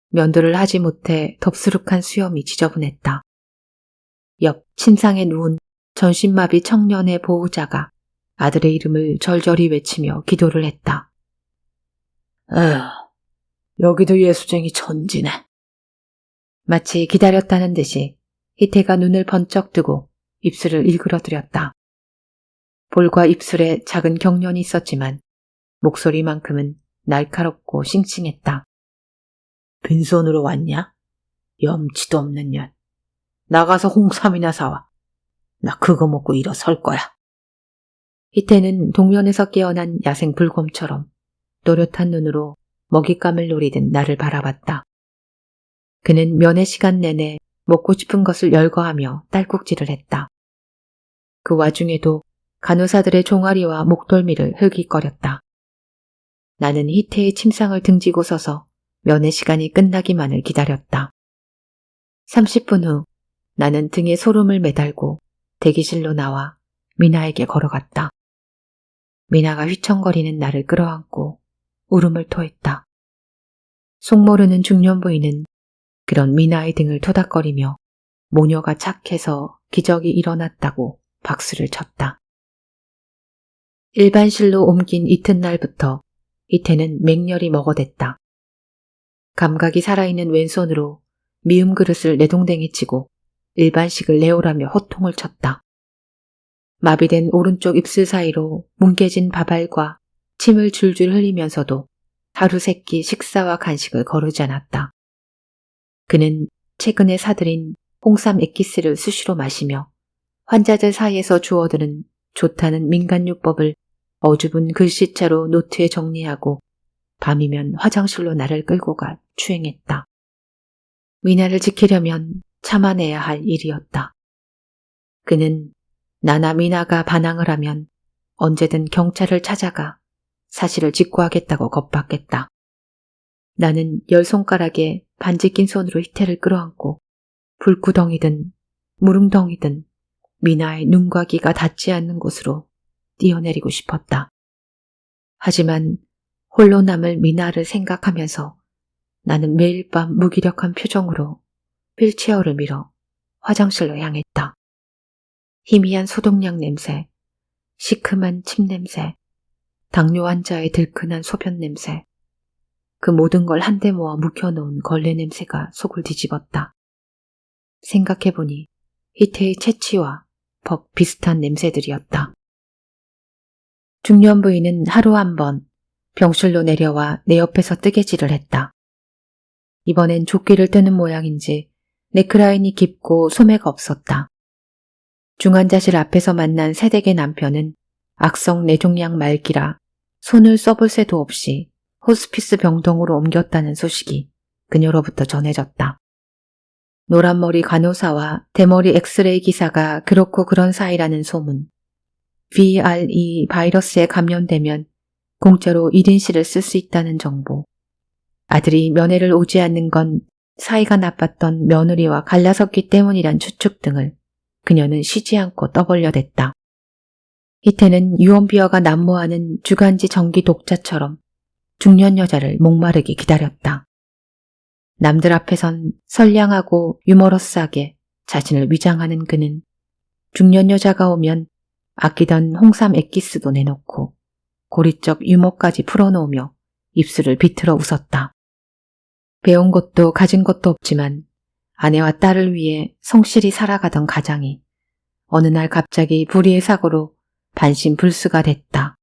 S2: 면도를 하지 못해 덥수룩한 수염이 지저분했다. 옆 침상에 누운 전신마비 청년의 보호자가 아들의 이름을 절절히 외치며 기도를 했다.
S3: 여기도 예수쟁이 천지네.
S2: 마치 기다렸다는 듯이 희태가 눈을 번쩍 뜨고 입술을 일그러뜨렸다. 볼과 입술에 작은 경련이 있었지만 목소리만큼은 날카롭고 싱싱했다.
S3: 빈손으로 왔냐? 염치도 없는 년. 나가서 홍삼이나 사와. 나 그거 먹고 일어설 거야.
S2: 희태는 동면에서 깨어난 야생 불곰처럼 또렷한 눈으로 먹잇감을 노리듯 나를 바라봤다. 그는 면회 시간 내내 먹고 싶은 것을 열거하며 딸꾹질을 했다. 그 와중에도 간호사들의 종아리와 목덜미를 흘깃거렸다. 나는 희태의 침상을 등지고 서서 면회 시간이 끝나기만을 기다렸다. 30분 후 나는 등에 소름을 매달고 대기실로 나와 미나에게 걸어갔다. 미나가 휘청거리는 나를 끌어안고 울음을 토했다. 속모르는 중년 부인은 그런 미나의 등을 토닥거리며 모녀가 착해서 기적이 일어났다고 박수를 쳤다. 일반실로 옮긴 이튿날부터 이태는 맹렬히 먹어댔다. 감각이 살아있는 왼손으로 미음 그릇을 내동댕이 치고 일반식을 내오라며 호통을 쳤다. 마비된 오른쪽 입술 사이로 뭉개진 밥알과 침을 줄줄 흘리면서도 하루 세끼 식사와 간식을 거르지 않았다. 그는 최근에 사들인 홍삼 액기스를 수시로 마시며 환자들 사이에서 주워드는 좋다는 민간요법을 어줍은 글씨체로 노트에 정리하고 밤이면 화장실로 나를 끌고 가 추행했다. 미나를 지키려면 참아내야 할 일이었다. 그는 나나 미나가 반항을 하면 언제든 경찰을 찾아가 사실을 직구하겠다고 겁박했다. 나는 10손가락에 반지 낀 손으로 희태를 끌어안고 불구덩이든 무릉덩이든 미나의 눈과 귀가 닿지 않는 곳으로 뛰어내리고 싶었다. 하지만 홀로 남을 미나를 생각하면서 나는 매일 밤 무기력한 표정으로 휠체어를 밀어 화장실로 향했다. 희미한 소독약 냄새, 시큼한 침 냄새, 당뇨 환자의 들큰한 소변 냄새, 그 모든 걸 한데 모아 묵혀놓은 걸레 냄새가 속을 뒤집었다. 생각해보니 희태의 채취와 벅 비슷한 냄새들이었다. 중년 부인은 하루 한 번 병실로 내려와 내 옆에서 뜨개질을 했다. 이번엔 조끼를 뜨는 모양인지 네크라인이 깊고 소매가 없었다. 중환자실 앞에서 만난 새댁의 남편은 악성 뇌종양 말기라 손을 써볼 새도 없이 호스피스 병동으로 옮겼다는 소식이 그녀로부터 전해졌다. 노란머리 간호사와 대머리 엑스레이 기사가 그렇고 그런 사이라는 소문. VRE 바이러스에 감염되면 공짜로 1인실을 쓸 수 있다는 정보. 아들이 면회를 오지 않는 건 사이가 나빴던 며느리와 갈라섰기 때문이란 추측 등을 그녀는 쉬지 않고 떠벌려댔다. 희태는 유언비어가 난무하는 주간지 정기 독자처럼 중년 여자를 목마르게 기다렸다. 남들 앞에선 선량하고 유머러스하게 자신을 위장하는 그는 중년 여자가 오면 아끼던 홍삼 액기스도 내놓고 고리적 유머까지 풀어놓으며 입술을 비틀어 웃었다. 배운 것도 가진 것도 없지만 아내와 딸을 위해 성실히 살아가던 가장이 어느 날 갑자기 불의의 사고로 반신불수가 됐다.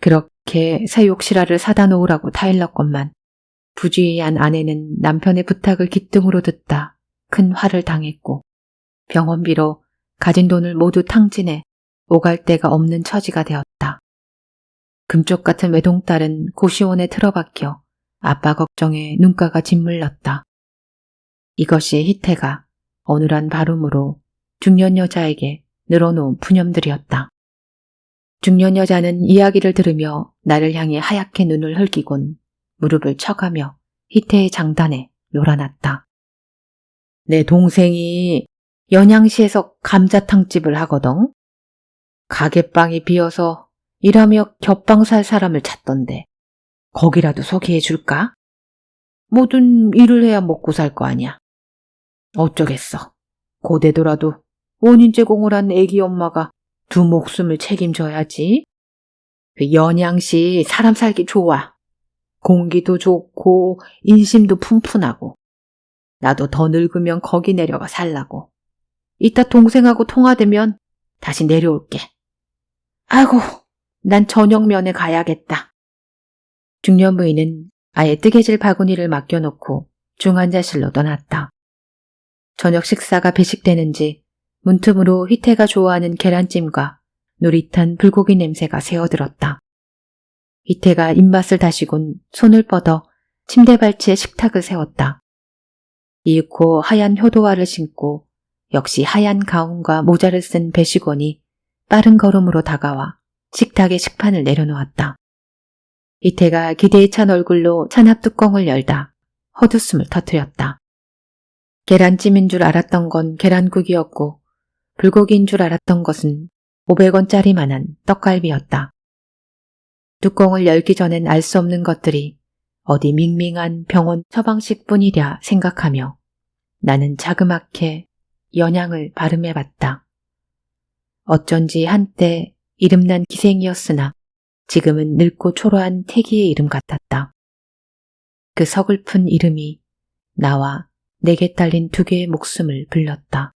S2: 그렇게 새 욕실화를 사다 놓으라고 타일렀건만 부주의한 아내는 남편의 부탁을 기뚱으로 듣다 큰 화를 당했고 병원비로 가진 돈을 모두 탕진해 오갈 데가 없는 처지가 되었다. 금쪽 같은 외동딸은 고시원에 틀어박혀 아빠 걱정에 눈가가 짓물렀다. 이것이 희태가 어눌한 발음으로 중년 여자에게 늘어놓은 푸념들이었다. 중년 여자는 이야기를 들으며 나를 향해 하얗게 눈을 흘기곤 무릎을 쳐가며 희태의 장단에 놀아났다. 내 동생이 연양시에서 감자탕집을 하거든. 가게방이 비어서 일하며 겹방 살 사람을 찾던데 거기라도 소개해 줄까? 뭐든 일을 해야 먹고 살 거 아니야. 어쩌겠어. 고되더라도 원인 제공을 한 애기 엄마가 두 목숨을 책임져야지. 그 연양시 사람 살기 좋아. 공기도 좋고 인심도 푼푼하고. 나도 더 늙으면 거기 내려가 살라고. 이따 동생하고 통화되면 다시 내려올게. 아이고, 난 저녁면에 가야겠다. 중년 부인은 아예 뜨개질 바구니를 맡겨놓고 중환자실로 떠났다. 저녁 식사가 배식되는지 문틈으로 희태가 좋아하는 계란찜과 노릿한 불고기 냄새가 새어들었다. 희태가 입맛을 다시곤 손을 뻗어 침대 발치에 식탁을 세웠다. 이윽고 하얀 효도화를 신고 역시 하얀 가운과 모자를 쓴 배식원이 빠른 걸음으로 다가와 식탁에 식판을 내려놓았다. 희태가 기대에 찬 얼굴로 찬압 뚜껑을 열다 헛웃음을 터뜨렸다. 계란찜인 줄 알았던 건 계란국이었고 불고기인 줄 알았던 것은 500원짜리만한 떡갈비였다. 뚜껑을 열기 전엔 알 수 없는 것들이 어디 밍밍한 병원 처방식뿐이랴 생각하며 나는 자그맣게 연양을 발음해봤다. 어쩐지 한때 이름난 기생이었으나 지금은 늙고 초라한 태기의 이름 같았다. 그 서글픈 이름이 나와 내게 딸린 두 개의 목숨을 불렸다.